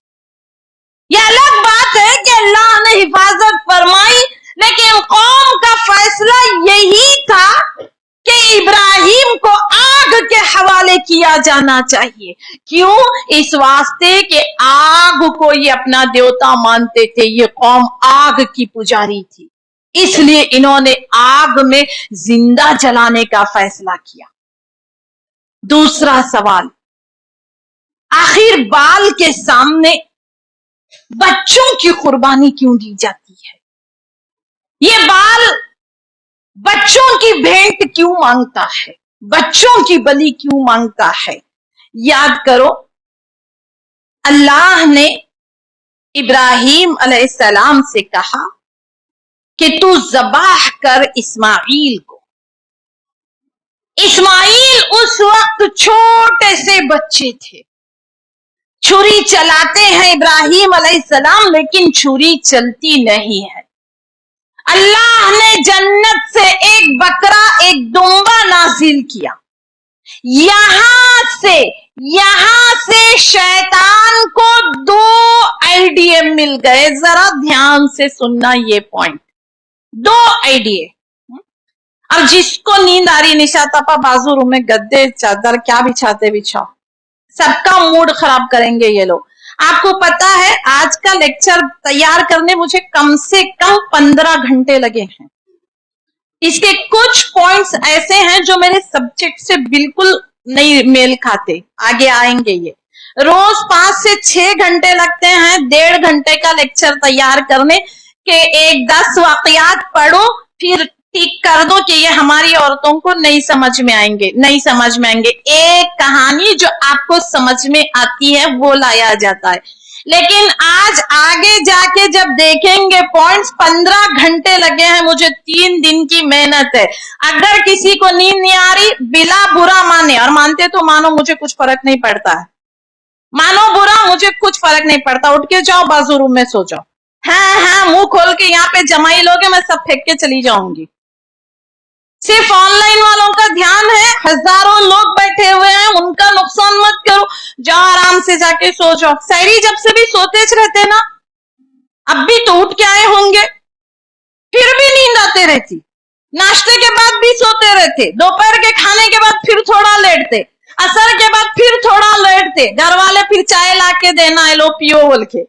यह अलग बात है कि अल्लाह ने हिफाजत फरमाई, लेकिन कौम का फैसला यही था कि इब्राहिम को आग के हवाले किया जाना चाहिए। क्यों? इस वास्ते कि आग को ये अपना देवता मानते थे, ये कौम आग की पुजारी थी, इसलिए इन्होंने आग में जिंदा जलाने का फैसला किया। दूसरा सवाल, आखिर बाल के सामने बच्चों की कुर्बानी क्यों दी जाती है? ये बाल बच्चों की भेंट क्यों मांगता है? बच्चों की बलि क्यों मांगता है? याद करो, अल्लाह ने इब्राहिम अलैहिस्सलाम से कहा कि तू ज़बाह कर इस्माइल को। इस्माइल उस वक्त छोटे से बच्चे थे, छुरी चलाते हैं इब्राहिम अलैहिस्सलाम, लेकिन छुरी चलती नहीं है। अल्लाह ने जन्नत से एक बकरा, एक दुम्बा नाजिल किया। यहां से शैतान को 2 आइडिया मिल गए। जरा ध्यान से सुनना ये पॉइंट, 2 आइडिया। अब जिसको नींद आ रही, निशा तपा बाजू रूम में गद्दे चादर क्या बिछाते बिछाओ, सबका मूड खराब करेंगे ये लोग। आपको पता है आज का लेक्चर तैयार करने मुझे कम से कम 15 घंटे लगे हैं। इसके कुछ पॉइंट्स ऐसे हैं जो मेरे सब्जेक्ट से बिल्कुल नहीं मेल खाते, आगे आएंगे ये। रोज 5 से 6 घंटे लगते हैं 1.5 घंटे का लेक्चर तैयार करने के। 10 वाकयात पढ़ो, फिर ठीक कर दो कि ये हमारी औरतों को नहीं समझ में आएंगे। एक कहानी जो आपको समझ में आती है वो लाया जाता है, लेकिन आज आगे जाके जब देखेंगे पॉइंट्स, 15 घंटे लगे हैं मुझे, 3 दिन की मेहनत है। अगर किसी को नींद नहीं आ रही, बिला बुरा माने, और मानते तो मानो मुझे कुछ फर्क नहीं पड़ता है, मानो बुरा, मुझे कुछ फर्क नहीं पड़ता, उठ के जाओ बाजू रूम में सो जाओ। हाँ, मुंह खोल के यहाँ पे जमाई लोगे, मैं सब फेंक के चली जाऊंगी। सिर्फ ऑनलाइन वालों का ध्यान है, हजारों लोग बैठे हुए हैं, उनका नुकसान मत करो, जाओ आराम से जाके सो जाओ। सहरी जब से भी सोते रहते ना, अब भी तो उठ के आए होंगे, फिर भी नींद आते रहती, नाश्ते के बाद भी सोते रहते, दोपहर के खाने के बाद फिर थोड़ा लेटते, असर के बाद फिर थोड़ा लेटते, घर वाले फिर चाय ला के देना है, लो पियो बोल के,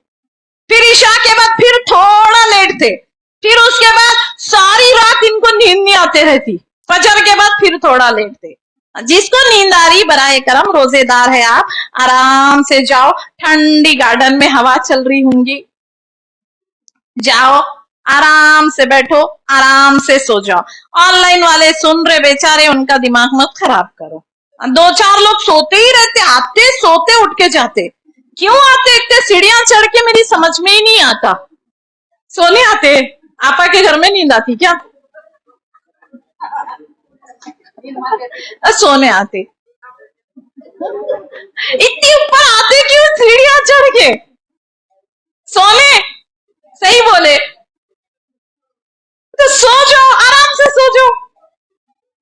फिर इशा के बाद फिर थोड़ा लेटते, फिर उसके बाद सारी रात इनको नींद नहीं आते रहती, फजर के बाद फिर थोड़ा लेटते। जिसको नींद आ रही, बराए करम, रोजेदार है आप, आराम से जाओ, ठंडी गार्डन में हवा चल रही होंगी, जाओ आराम से बैठो, आराम से सो जाओ। ऑनलाइन वाले सुन रहे बेचारे, उनका दिमाग मत खराब करो। 2-4 लोग सोते ही रहते, आते सोते उठ के जाते, क्यों आते? इतने सीढ़ियां चढ़ के मेरी समझ में ही नहीं आता। सोने आते? आपा के घर में नींद आती क्या? सोने आते। इतनी ऊपर आते क्यों सीढ़ियां चढ़ के? सोने, सही बोले तो सो जाओ, आराम से सो जाओ।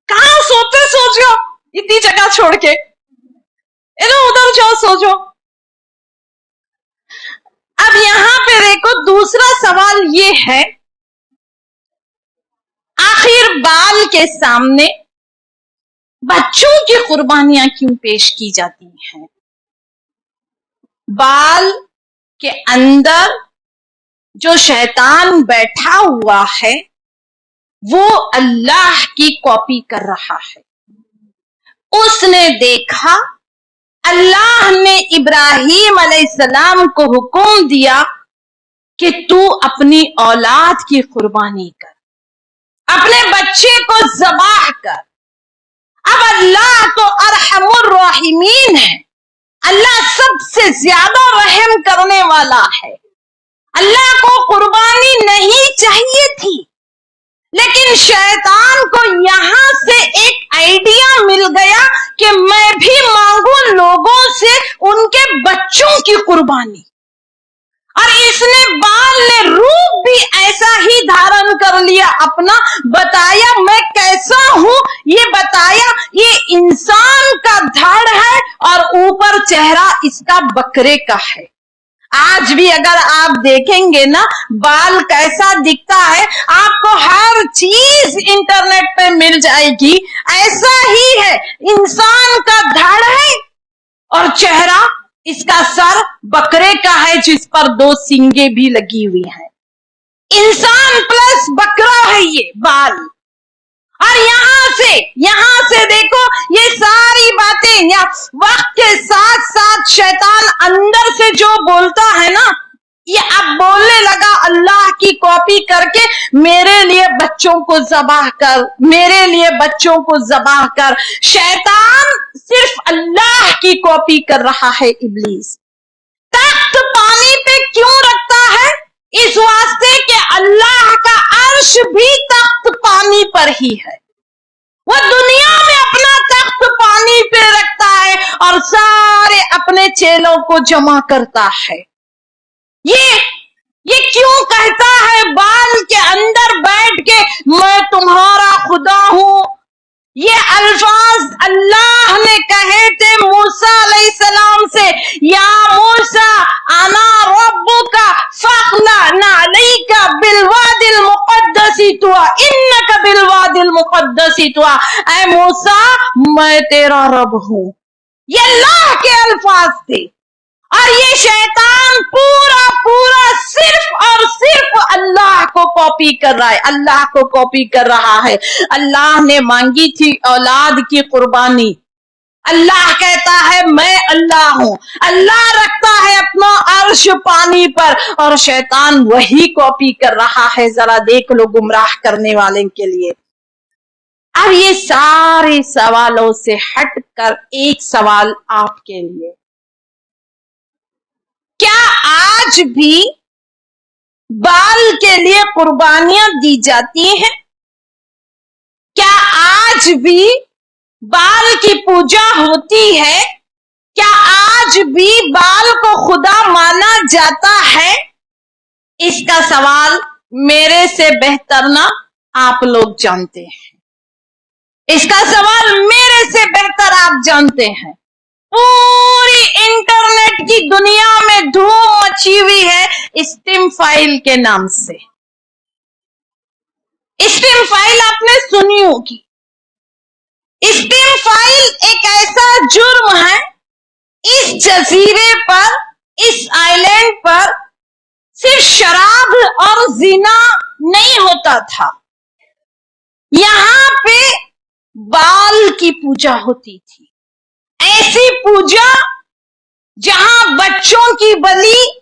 कहां सोते, सो जाओ, इतनी जगह छोड़ के इधर उधर जाओ, सो जाओ। अब यहां पे देखो दूसरा सवाल ये है, आखिर बाल के सामने बच्चों की कुर्बानियां क्यों पेश की जाती हैं? बाल के अंदर जो शैतान बैठा हुआ है वो अल्लाह की कॉपी कर रहा है। उसने देखा अल्लाह ने इब्राहीम अलैहिस्सलाम को हुक्म दिया कि तू अपनी औलाद की कुर्बानी कर, अपने बच्चे को ज़बाह कर। अब अल्लाह तो अरहमुर राहिमीन है, अल्लाह सबसे ज्यादा रहम करने वाला है। अल्लाह को कुर्बानी नहीं चाहिए थी, लेकिन शैतान को यहां से एक आइडिया मिल गया कि मैं भी मांगू लोगों से उनके बच्चों की कुर्बानी। और इसने बाल ने रूप भी ऐसा ही धारण कर लिया अपना, बताया मैं कैसा हूं, ये बताया ये इंसान का धड़ है और ऊपर चेहरा इसका बकरे का है। आज भी अगर आप देखेंगे ना बाल कैसा दिखता है, आपको हर चीज इंटरनेट पे मिल जाएगी। ऐसा ही है, इंसान का धड़ है और चेहरा इसका सर बकरे का है जिस पर 2 सींगे भी लगी हुई हैं। इंसान प्लस बकरा है ये बाल। और यहां से देखो ये सारी बातें या वक्त के साथ साथ शैतान अंदर से जो बोलता है ना, ये अब बोलने लगा अल्लाह की कॉपी करके, मेरे लिए बच्चों को ज़बाह कर, मेरे लिए बच्चों को ज़बाह कर। शैतान सिर्फ अल्लाह की कॉपी कर रहा है। इब्लीस तख्त पानी पे क्यों रखता है? इस वास्ते कि अल्लाह का अर्श भी तख्त पानी पर ही है। वो दुनिया में अपना तख्त पानी पे रखता है और सारे अपने चेलों को जमा करता है। ये क्यों कहता है बाल के अंदर बैठ के मैं तुम्हारा खुदा हूं? ये अल्फाज अल्लाह ने कहे थे मूसा अलैहिस्सलाम से, या मूसा अना रब्बुका फखलअना अलैका बिलवादिल मुक़द्दसी तुआ इन्नका बिलवादिल मुक़द्दसी तुआ। ऐ मूसा मैं तेरा रब हूं। ये अल्लाह के अल्फाज थे। और ये शैतान पूरा सिर्फ और सिर्फ अल्लाह को कॉपी कर रहा है, अल्लाह को कॉपी कर रहा है। अल्लाह ने मांगी थी औलाद की कुर्बानी, अल्लाह कहता है मैं अल्लाह हूं। अल्लाह रखता है अपना अर्श पानी पर और शैतान वही कॉपी कर रहा है। जरा देख लो गुमराह करने वाले के लिए। अब ये सारे सवालों से हटकर एक सवाल आपके लिए, क्या आज भी बाल के लिए कुर्बानियां दी जाती हैं? क्या आज भी बाल की पूजा होती है? क्या आज भी बाल को खुदा माना जाता है? इसका सवाल मेरे से बेहतर ना आप लोग जानते हैं। इसका सवाल मेरे से बेहतर आप जानते हैं। पूरी इंटरनेट की दुनिया में धूम मची हुई है स्टिम फाइल के नाम से। स्टिम फाइल आपने सुनी होगी। स्टिम फाइल एक ऐसा जुर्म है, इस जजीरे पर, इस आइलैंड पर सिर्फ शराब और जिना नहीं होता था, यहां पे बाल की पूजा होती थी। ऐसी पूजा जहां बच्चों की बलि,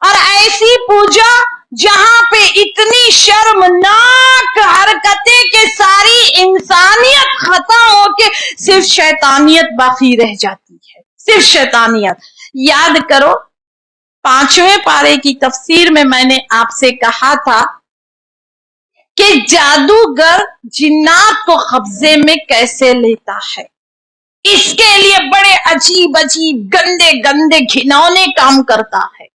और ऐसी पूजा जहां पे इतनी शर्मनाक हरकतें के सारी इंसानियत खत्म होके सिर्फ शैतानियत बाकी रह जाती है, सिर्फ शैतानियत। याद करो 5वें पारे की तफसीर में मैंने आपसे कहा था कि जादूगर जिन्नात को कब्जे में कैसे लेता है। اس کے لیے بڑے عجیب عجیب گندے گندے گھنونے کام کرتا ہے.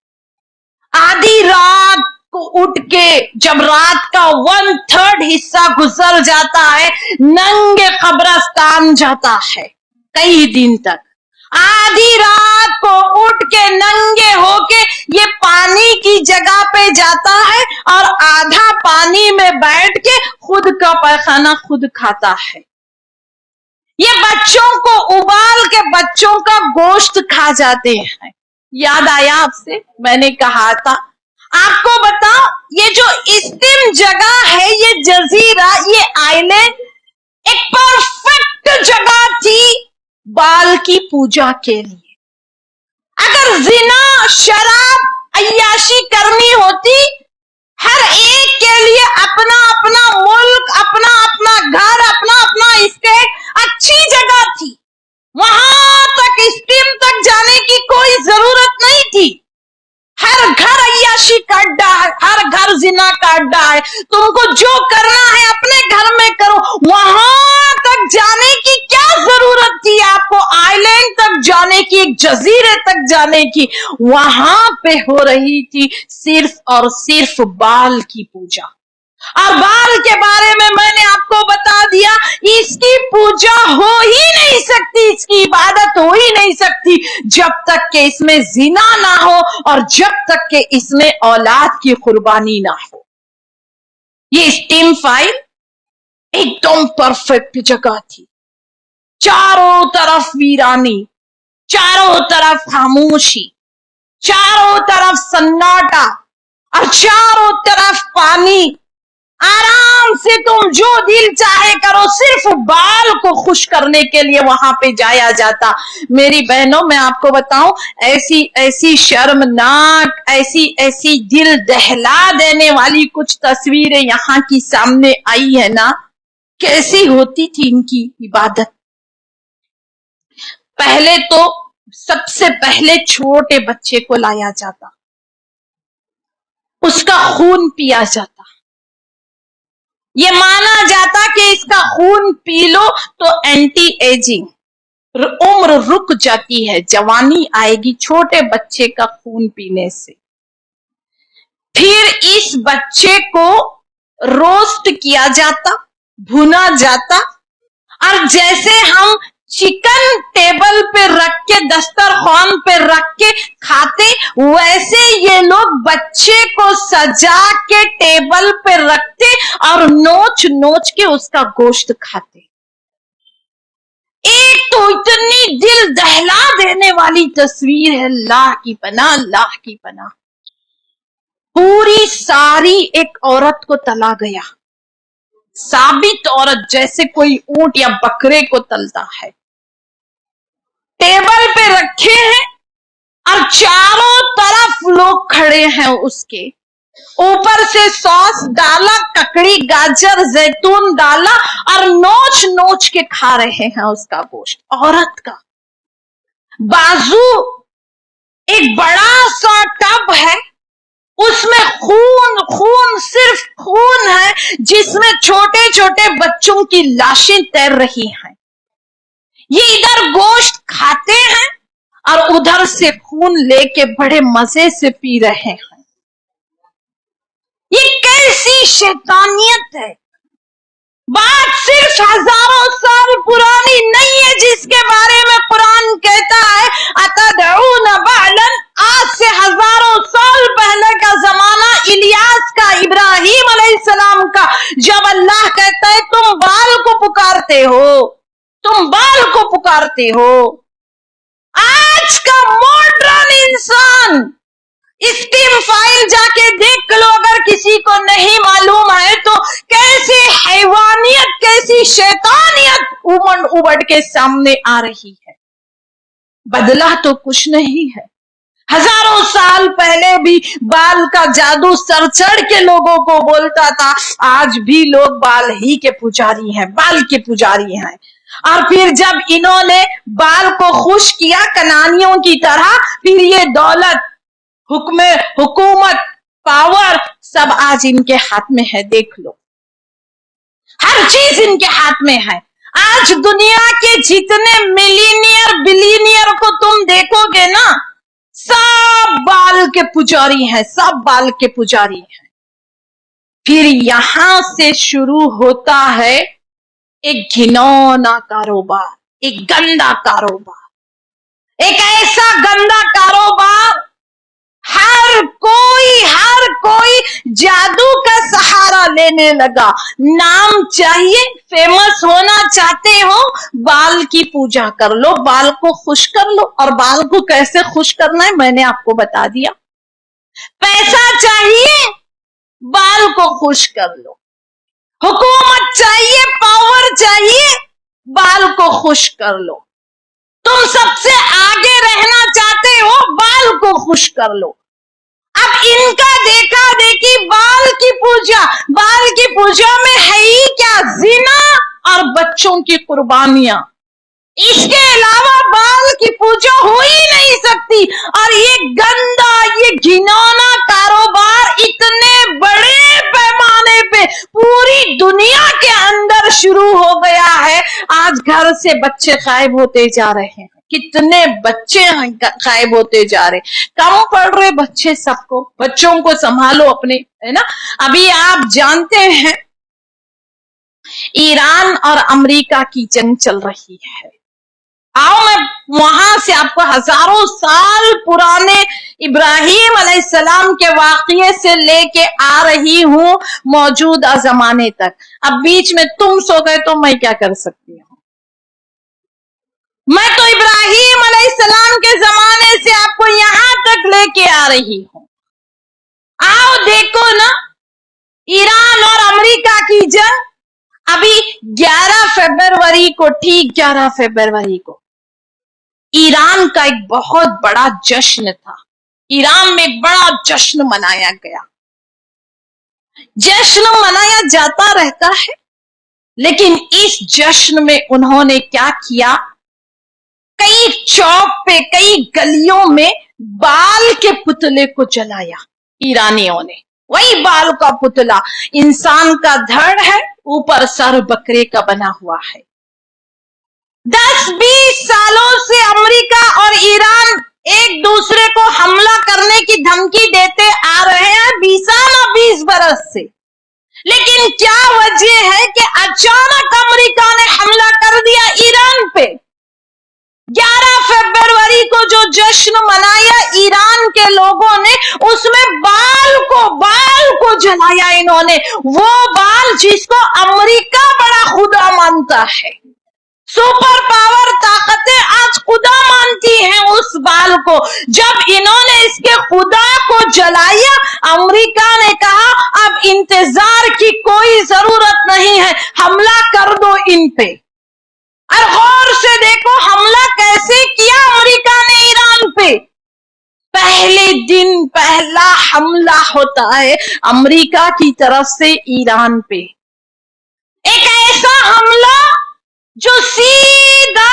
آدھی رات کو اٹھ کے جب رات کا 1/3 حصہ گزر جاتا ہے ننگے قبرستان جاتا ہے کئی دن تک. آدھی رات کو اٹھ کے ننگے ہو کے یہ پانی کی جگہ پہ جاتا ہے اور آدھا پانی میں بیٹھ کے خود کا پیخانہ خود کھاتا ہے. یہ بچوں کو ابال کے بچوں کا گوشت کھا جاتے ہیں. یاد آیا آپ سے میں نے کہا تھا آپ کو بتاؤ یہ جو استم جگہ ہے یہ جزیرہ یہ آئی لینڈ ایک پرفیکٹ جگہ تھی بال کی پوجا کے لیے. اگر زنا شراب عیاشی کرنی ہوتی ہر ایک کے لیے اپنا اپنا ملک اپنا اپنا گھر اپنا اپنا اسٹیٹ اچھی جگہ تھی. وہاں تک اسٹیم تک جانے کی کوئی ضرورت نہیں تھی. ہر گھر عیاشی کا اڈا ہے ہر گھر زنا کا اڈا ہے. تم کو جو کرنا ہے اپنے گھر میں کرو. وہاں تک جانے کی کیا ضرورت تھی آپ کو آئی لینڈ تک جانے کی ایک جزیرے تک جانے کی. وہاں پہ ہو رہی تھی صرف اور صرف بال کی پوجا. اور بال کے بارے میں نے آپ کو بتا دیا اس کی پوجا ہو ہی نہیں سکتی اس کی عبادت ہو ہی نہیں سکتی جب تک کہ اس میں زنا نہ ہو اور جب تک کہ اس میں اولاد کی قربانی نہ ہو. یہ اسٹیم فائل ایک دم پرفیکٹ جگہ تھی. چاروں طرف ویرانی چاروں طرف خاموشی چاروں طرف سناٹا اور چاروں طرف پانی. آرام سے تم جو دل چاہے کرو صرف بال کو خوش کرنے کے لیے وہاں پہ جایا جاتا. میری بہنوں میں آپ کو بتاؤں ایسی ایسی شرمناک ایسی ایسی دل دہلا دینے والی کچھ تصویریں یہاں کی سامنے آئی ہے نا. کیسی ہوتی تھی ان کی عبادت. پہلے تو سب سے پہلے چھوٹے بچے کو لایا جاتا اس کا خون پیا جاتا. یہ مانا جاتا کہ اس کا خون پی لو تو اینٹی ایجنگ عمر رک جاتی ہے جوانی آئے گی چھوٹے بچے کا خون پینے سے. پھر اس بچے کو روسٹ کیا جاتا بھنا جاتا اور جیسے ہم چکن ٹیبل پہ رکھ کے دسترخوان پہ رکھ کے کھاتے ویسے یہ لوگ بچے کو سجا کے ٹیبل پہ رکھتے اور نوچ نوچ کے اس کا گوشت کھاتے. ایک تو اتنی دل دہلا دینے والی تصویر ہے. اللہ کی پناہ اللہ کی پناہ. پوری ساری ایک عورت کو تلا گیا ثابت عورت جیسے کوئی اونٹ یا بکرے کو تلتا ہے. ٹیبل پہ رکھے ہیں اور چاروں طرف لوگ کھڑے ہیں اس کے اوپر سے سوس ڈالا ککڑی گاجر زیتون ڈالا اور نوچ نوچ کے کھا رہے ہیں اس کا گوشت. عورت کا بازو ایک بڑا سا ٹب ہے اس میں خون خون صرف خون ہے جس میں چھوٹے چھوٹے بچوں کی لاشیں تیر رہی ہیں. یہ ادھر گوشت کھاتے ہیں اور ادھر سے خون لے کے بڑے مزے سے پی رہے ہیں. یہ کیسی شیطانیت ہے. بات صرف ہزاروں سال پرانی نہیں ہے جس کے بارے میں قرآن کہتا ہے اتدعون بعلا. آج سے ہزاروں سال پہلے کا زمانہ الیاس کا ابراہیم علیہ السلام کا جب اللہ کہتا ہے تم بال کو پکارتے ہو تم بال کو پکارتے ہو. آج کا ماڈرن انسان اسٹیم فائل جا کے دیکھ لو اگر کسی کو نہیں معلوم ہے تو کیسے حیوانیت کیسی شیطانیت ابڑ کے سامنے آ رہی ہے. بدلا تو کچھ نہیں ہے. ہزاروں سال پہلے بھی بال کا جادو سر چڑھ کے لوگوں کو بولتا تھا. آج بھی لوگ بال ہی کے پجاری ہیں بال کے پجاری ہیں. اور پھر جب انہوں نے بال کو خوش کیا کنانیوں کی طرح پھر یہ دولت حکومت پاور سب آج ان کے ہاتھ میں ہے. دیکھ لو ہر چیز ان کے ہاتھ میں ہے. आज दुनिया के जितने मिलीनियर बिलीनियर को तुम देखोगे ना, सब बाल के पुजारी हैं, सब बाल के पुजारी हैं। फिर यहां से शुरू होता है एक घिनौना कारोबार, एक गंदा कारोबार, एक ऐसा गंदा कारोबार। हर कोई जादू का सहारा लेने लगा। नाम चाहिए, फेमस होना चाहते हो, बाल की पूजा कर लो, बाल को खुश कर लो। और बाल को कैसे खुश करना है मैंने आपको बता दिया। पैसा चाहिए, बाल को खुश कर लो। हुकूमत चाहिए, पावर चाहिए, बाल को खुश कर लो। तुम सबसे आगे रहना चाहते हो, बाल को खुश कर लो। अब इनका देखा देखी बाल की पूजा में है ही क्या? जिना और बच्चों की कुर्बानियां। इसके अलावा बाल की पूजा हो ही नहीं सकती। और ये गंदा, ये घिनौना कारोबार इतने बड़े पैमाने पे पूरी दुनिया के अंदर शुरू हो गया है। आज घर से बच्चे गायब होते जा रहे हैं। कितने बच्चे गायब होते जा रहे, कम पढ़ रहे बच्चे। सबको, बच्चों को संभालो अपने, है ना। अभी आप जानते हैं ईरान और अमेरिका की जंग चल रही है। आओ मैं वहां से आपको हजारों साल पुराने इब्राहिम अलैहिस्सलाम के वाक़ये से लेके आ रही हूं मौजूदा जमाने तक। अब बीच में तुम सो गए तो मैं क्या कर सकती हूँ? मैं तो इब्राहिम अलैहिस्सलाम के जमाने से आपको यहां तक लेके आ रही हूं। आओ देखो ना, ईरान और अमेरिका की जंग अभी 11 फरवरी को, ठीक 11 फरवरी को ईरान का एक बहुत बड़ा जश्न था। ईरान में एक बड़ा जश्न मनाया गया। जश्न मनाया जाता रहता है, लेकिन इस जश्न में उन्होंने क्या किया, कई चौक पे, कई गलियों में बाल के पुतले को जलाया ईरानियों ने। वही बाल का पुतला, इंसान का धड़ है, ऊपर सर बकरे का बना हुआ है। 10-20 सालों से अमेरिका और ईरान एक दूसरे को हमला करने की धमकी देते आ रहे हैं, 20 बरस से। लेकिन क्या वजह है कि अचानक अमेरिका ने हमला कर दिया ईरान पे। 11 फरवरी को जो जश्न मनाया ईरान के लोगों ने, उसमें बाल को जलाया इन्होंने। वो बाल जिसको अमेरिका बड़ा खुदा मानता है, सुपर पावर ताकतें आज खुदा मानती हैं उस बाल को। जब इन्होंने इसके खुदा को जलाया, अमेरिका ने कहा अब इंतजार की कोई जरूरत नहीं है, हमला कर दो इन पे। और गौर से देखो हमला कैसे किया अमेरिका ने ईरान पे। पहले दिन पहला हमला होता है अमेरिका की तरफ से ईरान पे। एक ऐसा हमला जो सीधा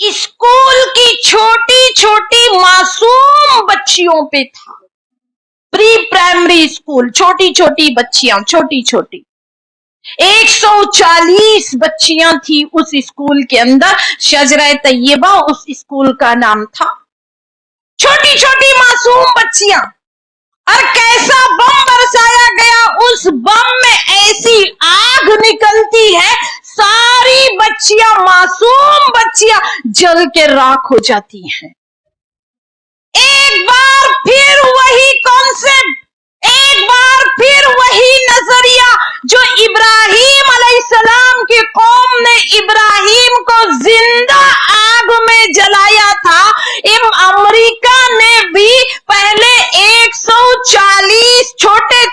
स्कूल की छोटी छोटी मासूम बच्चियों पे था। प्री प्राइमरी स्कूल, छोटी छोटी बच्चियां, छोटी छोटी 140 बच्चियां थी उस स्कूल के अंदर। शजरा तैयबा उस स्कूल का नाम था। छोटी छोटी मासूम बच्चियां। और कैसा बम बरसाया गया, उस बम में ऐसी आग निकलती है, सारी बच्चियां, मासूम बच्चियां जल के राख हो जाती हैं। एक बार फिर वही कॉन्सेप्ट, एक बार फिर वही नजरिया जो इब्राहिम अलैहिस्सलाम की कौम ने इब्राहिम को जिंदा आग में जलाया था। अमेरिका ने भी पहले 140 छोटे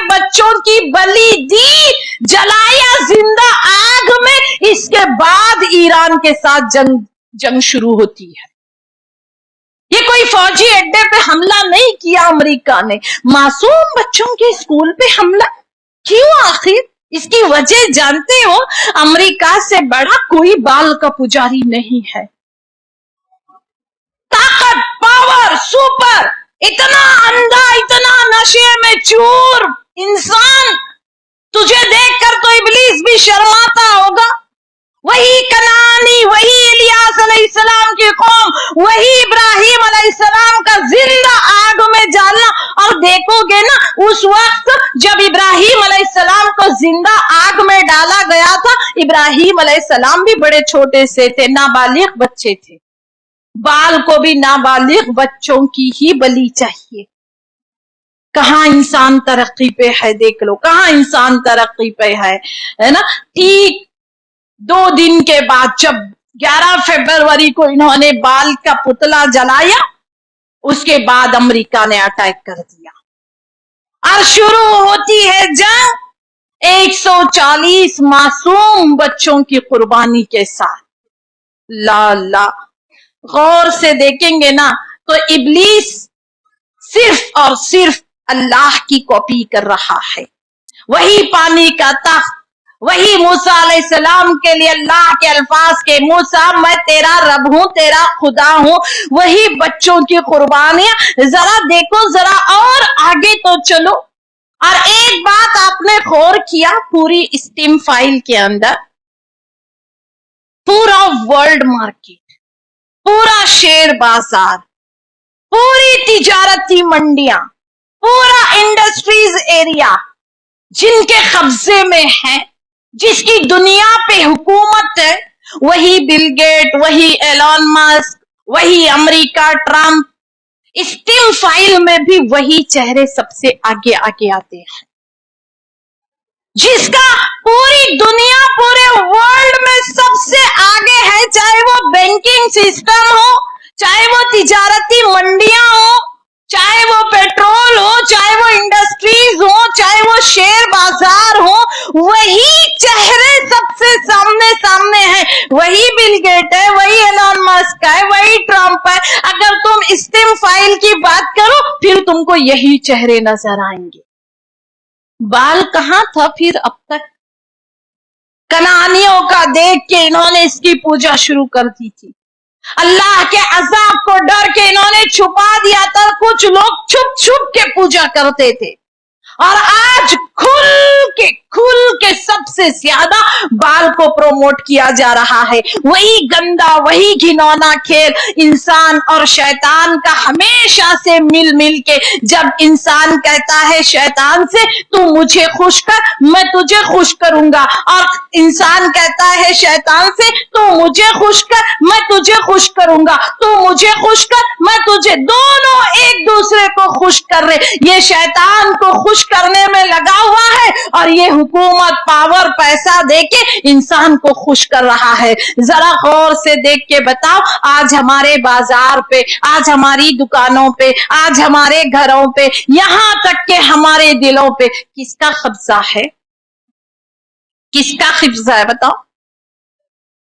बच्चों की बलि दी, जलाया जिंदा आग में। इसके बाद ईरान के साथ जंग शुरू होती है। ये कोई फौजी अड्डे पे हमला नहीं किया अमेरिका ने, मासूम बच्चों के स्कूल पे हमला क्यों आखिर? इसकी वजह जानते हो, अमेरिका से बड़ा कोई बाल का पुजारी नहीं है। ताकत, पावर, सुपर, इतना अंधा, इतना नशे में चूर इंसान तुझे देखकर तो इब्लीस भी शर्माता होगा। वही कनानी, वही इलियास अलैहिस्सलाम की कौम, वही इब्राहिम अलैहिस्सलाम का जिंदा आग में डालना। और देखोगे ना, उस वक्त जब इब्राहिम अलैहिस्सलाम को जिंदा आग में डाला गया था, इब्राहिम अलैहिस्सलाम भी बड़े छोटे से थे, नाबालिग बच्चे थे। बाल को भी नाबालिग बच्चों की ही बलि चाहिए। कहाँ इंसान तरक्की पे है, देख लो कहाँ इंसान तरक्की पे है ना। ठीक 2 दिन के बाद जब 11 फरवरी को इन्होंने बाल का पुतला जलाया, उसके बाद अमेरिका ने अटैक कर दिया और शुरू होती है जंग 140 मासूम बच्चों की कुर्बानी के साथ। ला गौर से देखेंगे ना तो इब्लीस सिर्फ और सिर्फ अल्लाह की कॉपी कर रहा है। वही पानी का तख्त, वही मूसा अलैहिस्सलाम के लिए अल्लाह के अल्फाज के, मूसा मैं तेरा रब हूं, तेरा खुदा हूं, वही बच्चों की कुर्बानियां। जरा देखो, जरा और आगे तो चलो। और एक बात आपने गौर किया, पूरी स्टीम फाइल के अंदर पूरा वर्ल्ड मार्केट, पूरा शेयर बाजार, पूरी तिजारती मंडियां, पूरा इंडस्ट्रीज एरिया जिनके कब्जे में है, जिसकी दुनिया पे हुकूमत है, वही बिल गेट, वही एलन मस्क, वही अमेरिका ट्रंप। स्टीम फाइल में भी वही चेहरे सबसे आगे आगे आते हैं, जिसका पूरी दुनिया, पूरे वर्ल्ड में सबसे आगे है। चाहे वो बैंकिंग सिस्टम हो, चाहे वो तिजारती मंडियां हो, चाहे वो पेट्रोल हो, चाहे वो इंडस्ट्रीज हो, चाहे वो शेयर बाजार हो, वही चेहरे सबसे सामने सामने है। वही बिल गेट है, वही एलन मस्क है, वही ट्रंप है। अगर तुम स्टीम फाइल की बात करो, फिर तुमको यही चेहरे नजर आएंगे। बाल कहां था फिर अब तक? कनानियों का देख के इन्होंने इसकी पूजा शुरू कर दी थी। अल्लाह के अजाब को डर के इन्होंने छुपा दिया था। कुछ लोग छुप छुप के पूजा करते थे, और आज खुल के सबसे ज्यादा बाल को प्रमोट किया जा रहा है। वही गंदा, वही घिनौना खेल इंसान और शैतान का हमेशा से मिल के। जब इंसान कहता है शैतान से, तू मुझे खुश कर, मैं तुझे खुश करूंगा, और इंसान कहता है शैतान से, तू मुझे खुश कर, मैं तुझे खुश करूंगा, तू मुझे खुश कर, मैं तुझे, दोनों एक दूसरे को खुश कर रहे। ये शैतान को खुश करने में लगा हुआ है, और ये हुकूमत, पावर, पैसा देके इंसान को खुश कर रहा है। जरा गौर से देख के बताओ, आज हमारे बाजार पे, आज हमारी दुकानों पे, आज हमारे घरों पे, यहां तक के हमारे दिलों पे किसका कब्जा है? किसका कब्जा है बताओ?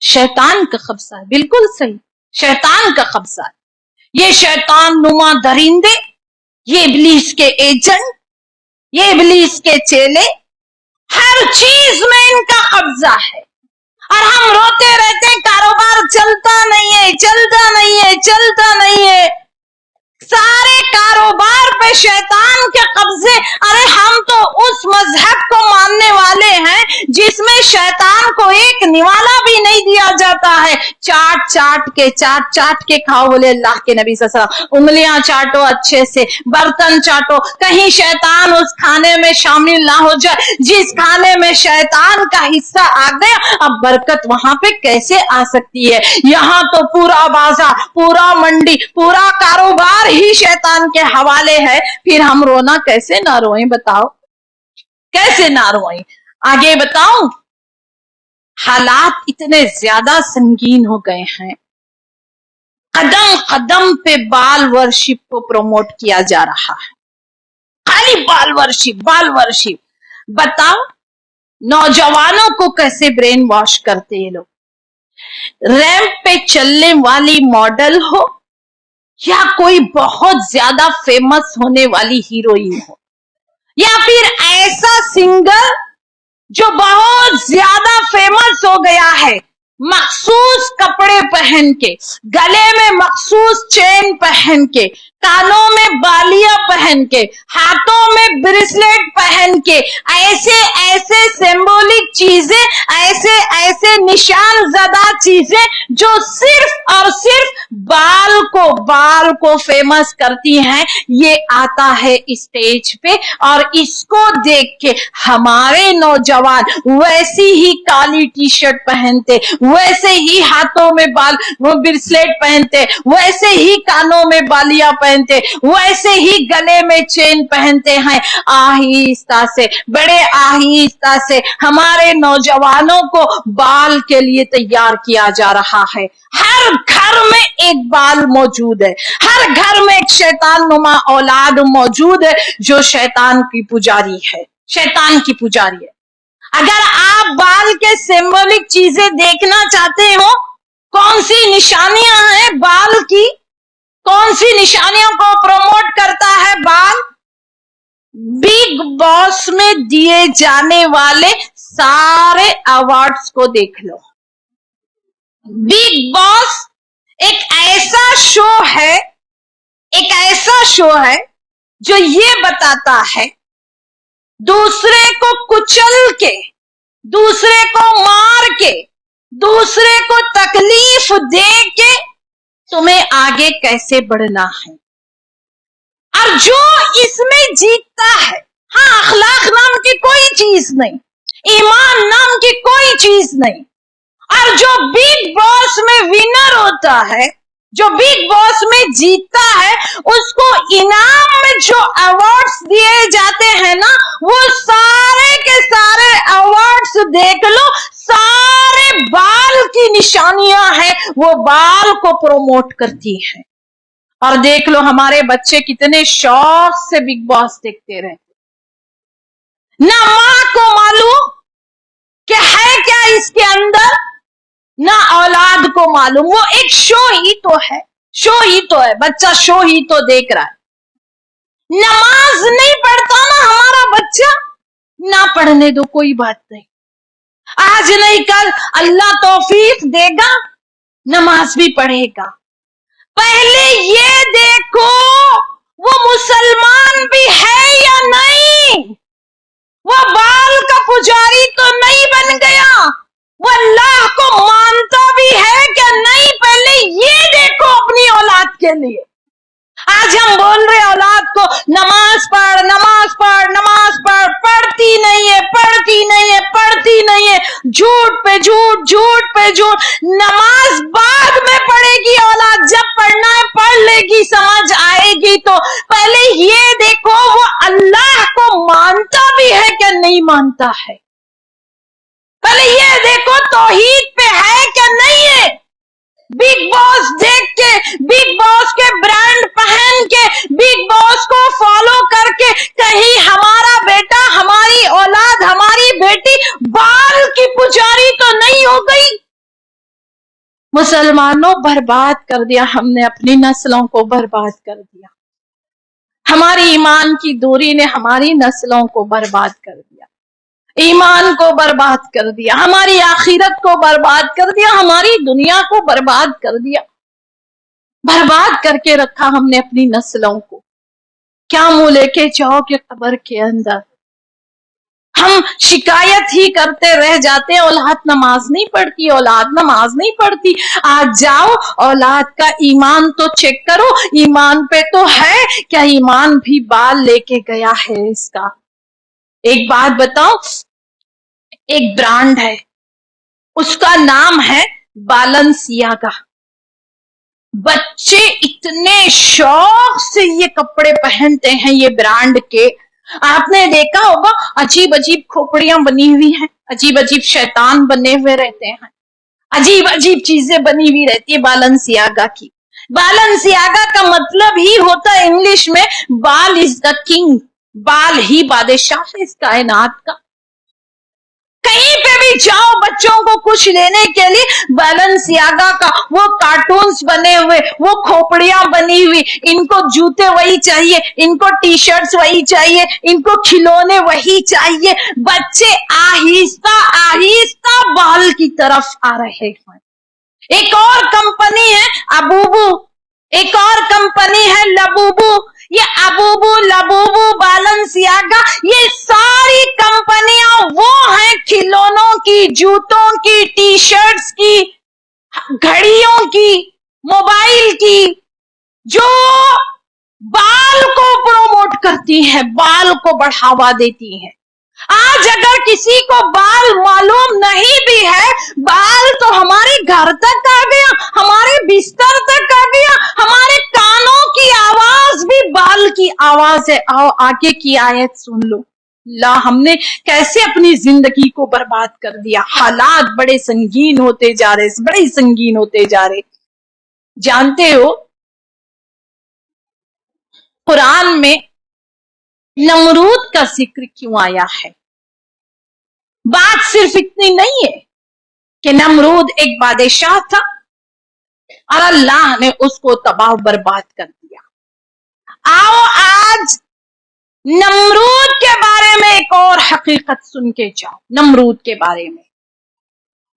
शैतान का कब्जा है। बिल्कुल सही, शैतान का कब्जा है। ये शैतान नुमा दरिंदे, ये इब्लीस के एजेंट, ये इब्लीस के चेले, हर चीज में इनका कब्जा है। और हम रोते रहते, कारोबार चलता नहीं है, चलता नहीं है, चलता नहीं है। सारे कारोबार पे शैतान के कब्जे। अरे हम तो उस मजहब को मानने वाले हैं जिसमें शैतान को एक निवाला भी नहीं दिया जाता है। चाट चाट के खाओ, बोले अल्लाह के नबी सल्लल्लाहु अलैहि वसल्लम। उंगलियां चाटो अच्छे से, बर्तन चाटो, कहीं शैतान उस खाने में शामिल ना हो जाए। जिस खाने में शैतान का हिस्सा आ गया, अब बरकत वहां पे कैसे आ सकती है? यहाँ तो पूरा बाजार, पूरा मंडी, पूरा कारोबार ही शैतान के हवाले है। फिर हम रोना कैसे ना रोएं बताओ, कैसे ना रोएं? आगे बताओ, हालात इतने ज्यादा संगीन हो गए हैं, कदम कदम पे बाल वर्शिप को प्रमोट किया जा रहा है। खाली बाल वर्शिप। बताओ नौजवानों को कैसे ब्रेन वॉश करते ये लोग। रैंप पे चलने वाली मॉडल हो, या कोई बहुत ज्यादा फेमस होने वाली हीरोइन हो, या फिर ऐसा सिंगर जो बहुत ज्यादा फेमस हो गया है, मखसूस कपड़े पहन के, गले में मखसूस चेन पहन के, कानों में बालियां पहन के, हाथों में ब्रेसलेट पहन के, ऐसे ऐसे सिंबॉलिक चीजें, ऐसे ऐसे निशान ज़दा चीजें जो सिर्फ और सिर्फ बाल को फेमस करती हैं, ये आता है स्टेज पे। और इसको देख के हमारे नौजवान वैसी ही काली टी शर्ट पहनते, वैसे ही हाथों में वो ब्रेसलेट पहनते, वैसे ही कानों में बालियां पहनते, वैसे ही गले में चेन पहनते हैं। आहिस्ता से, बड़े आहिस्ता से हमारे नौजवानों को बाल के लिए तैयार किया जा रहा है। हर घर में एक बाल मौजूद है, हर घर में एक शैतान नुमा औलाद मौजूद है जो शैतान की पुजारी है, शैतान की पुजारी है। अगर आप बाल के सिंबॉलिक चीजें देखना चाहते हो, कौन सी निशानियां हैं बाल की, कौन सी निशानियों को प्रमोट करता है बाल, बिग बॉस में दिए जाने वाले सारे अवार्ड्स को देख लो। बिग बॉस एक ऐसा शो है, एक ऐसा शो है जो ये बताता है दूसरे को कुचल के, दूसरे को मार के, दूसरे को तकलीफ दे के तुम्हें आगे कैसे बढ़ना है। और जो इसमें जीतता है, हाँ, अखलाक नाम की कोई चीज नहीं, ईमान नाम की कोई चीज नहीं। और जो बिग बॉस में विनर होता है, जो बिग बॉस में जीतता है, उसको इनाम में जो अवार्ड्स दिए जाते हैं ना, वो सारे के सारे अवार्ड्स देख लो, सारे बाल की निशानियां हैं, वो बाल को प्रमोट करती हैं। और देख लो हमारे बच्चे कितने शौक से बिग बॉस देखते रहते। ना माँ को मालूम कि है क्या इसके अंदर, ना औलाद को मालूम, वो एक शो ही तो है, शो ही तो है, बच्चा शो ही तो देख रहा है। नमाज नहीं पढ़ता ना हमारा बच्चा, ना पढ़ने दो, कोई बात नहीं, आज नहीं कल अल्लाह तौफीक देगा, नमाज भी पढ़ेगा। पहले ये देखो वो मुसलमान भी है या नहीं, वो बाल का पुजारी तो नहीं बन गया, वो अल्लाह को मानता भी है क्या नहीं, पहले ये देखो अपनी औलाद के लिए। आज हम बोल रहे औलाद को नमाज पढ़, नमाज पढ़, नमाज पढ़, पढ़ती नहीं है, पढ़ती नहीं है, पढ़ती नहीं है, झूठ पे झूठ, झूठ पे झूठ। नमाज बाद में पढ़ेगी औलाद, जब पढ़ना है पढ़ लेगी, समझ आएगी तो। पहले ये देखो वो अल्लाह को मानता भी है क्या नहीं मानता है, पहले ये देखो तौहीद पे है क्या नहीं है। बिग बॉस देख के, बिग बॉस के ब्रांड पहन के, बिग बॉस को फॉलो करके कहीं हमारा बेटा, हमारी औलाद, हमारी बेटी बाल की पुजारी तो नहीं हो गई। मुसलमानों, बर्बाद कर दिया हमने, अपनी नस्लों को बर्बाद कर दिया, हमारी ईमान की दूरी ने हमारी नस्लों को बर्बाद कर दिया, ईमान को बर्बाद कर दिया, हमारी आखिरत को बर्बाद कर दिया, हमारी दुनिया को बर्बाद कर दिया। बर्बाद करके रखा हमने अपनी नस्लों को। क्या मुंह लेके जाओगे कब्र के अंदर। हम शिकायत ही करते रह जाते, औलाद नमाज नहीं पढ़ती, औलाद नमाज नहीं पढ़ती। आज जाओ औलाद का ईमान तो चेक करो, ईमान पे तो है क्या, ईमान भी बाल लेके गया है इसका। एक बात बताओ, एक ब्रांड है, उसका नाम है बालेंसियागा। बच्चे इतने शौक से ये कपड़े पहनते हैं, ये ब्रांड के। आपने देखा होगा अजीब अजीब खोपड़ियां बनी हुई हैं, अजीब अजीब शैतान बने हुए रहते हैं, अजीब अजीब चीजें बनी हुई रहती है बालेंसियागा की। बालेंसियागा का मतलब ही होता है इंग्लिश में बाल इज द किंग, बाल ही बादशाह है इस कायनात का। کہیں پہ بھی جاؤ بچوں کو کچھ لینے کے لیے بیلنسیاگا کا وہ کارٹونز بنے ہوئے، وہ کھوپڑیاں بنی ہوئی، ان کو جوتے وہی چاہیے، ان کو ٹی شرٹس وہی چاہیے، ان کو کھلونے وہی چاہیے. بچے آہستہ آہستہ بال کی طرف آ رہے ہیں. ایک اور کمپنی ہے ابوبو، ایک اور کمپنی ہے لبوبو. یہ ابوبو، لبوبو، بیلنسیاگا، یہ ساری کمپنیاں وہ ہیں کھلونوں کی، جوتوں کی، ٹی شرٹس کی، گھڑیوں کی، موبائل کی، جو بال کو پروموٹ کرتی ہیں، بال کو بڑھاوا دیتی ہیں. آج اگر کسی کو بال معلوم نہیں بھی ہے، بال تو ہمارے گھر تک آ گیا، ہمارے بستر تک آ گیا، ہمارے کانوں کی آواز بھی بال کی آواز ہے. آؤ آگے کی آیت سن لو. ہم نے کیسے اپنی زندگی کو برباد کر دیا. حالات بڑے سنگین ہوتے جا رہے، بڑے سنگین ہوتے جا رہے. جانتے ہو قرآن میں نمرود کا ذکر کیوں آیا ہے؟ بات صرف اتنی نہیں ہے کہ نمرود ایک بادشاہ تھا اور اللہ نے اس کو تباہ برباد کر دیا. آؤ آج نمرود کے بارے میں ایک اور حقیقت سن کے جاؤ. نمرود کے بارے میں،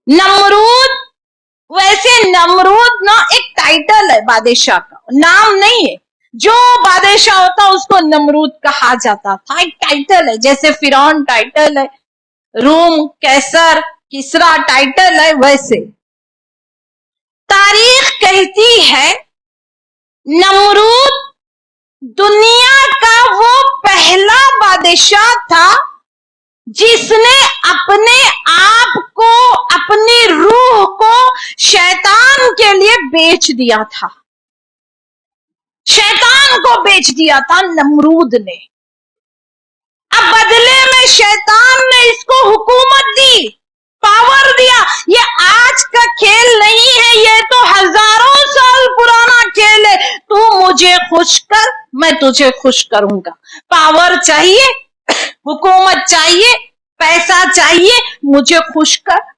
نمرود، ویسے نمرود نا ایک ٹائٹل ہے بادشاہ کا، نام نہیں ہے. جو بادشاہ ہوتا اس کو نمرود کہا جاتا تھا، ایک ٹائٹل ہے. جیسے فرعون ٹائٹل ہے، روم، کیسر، کسرا ٹائٹل ہے، ویسے تاریخ کہتی ہے نمرود دنیا کا وہ پہلا بادشاہ تھا جس نے اپنے آپ کو، اپنی روح کو شیطان کے لیے بیچ دیا تھا. شیطان کو بیچ دیا تھا نمرود نے. اب بدلے میں شیطان نے اس کو حکومت دی، پاور دیا. یہ آج کا کھیل نہیں ہے، یہ تو ہزاروں سال پرانا کھیل ہے. تو مجھے خوش کر، میں تجھے خوش کروں گا. پاور چاہیے، حکومت چاہیے، پیسہ چاہیے، مجھے خوش کر.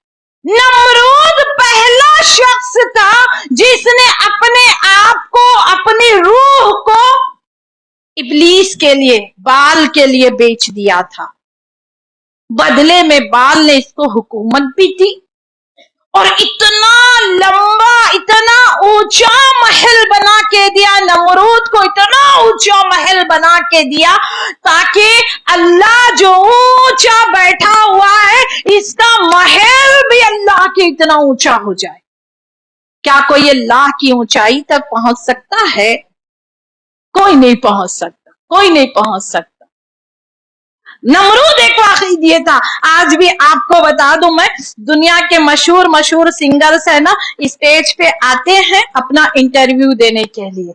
نمرود پہلا شخص تھا جس نے اپنے آپ کو، اپنی روح کو ابلیس کے لیے، بال کے لیے بیچ دیا تھا. بدلے میں بال نے اس کو حکومت بھی دی اور اتنا لمبا، اتنا اونچا محل بنا کے دیا. نمرود کو اتنا اونچا محل بنا کے دیا تاکہ اللہ جو اونچا بیٹھا ہوا ہے اس کا محل بھی اللہ کے اتنا اونچا ہو جائے. کیا کوئی اللہ کی اونچائی تک پہنچ سکتا ہے؟ کوئی نہیں پہنچ سکتا، کوئی نہیں پہنچ سکتا. نمرود ایک واقعی یہ تھا. آج بھی آپ کو بتا دوں، میں دنیا کے مشہور سنگرز ہے نا، اسٹیج پہ آتے ہیں اپنا انٹرویو دینے کے لیے،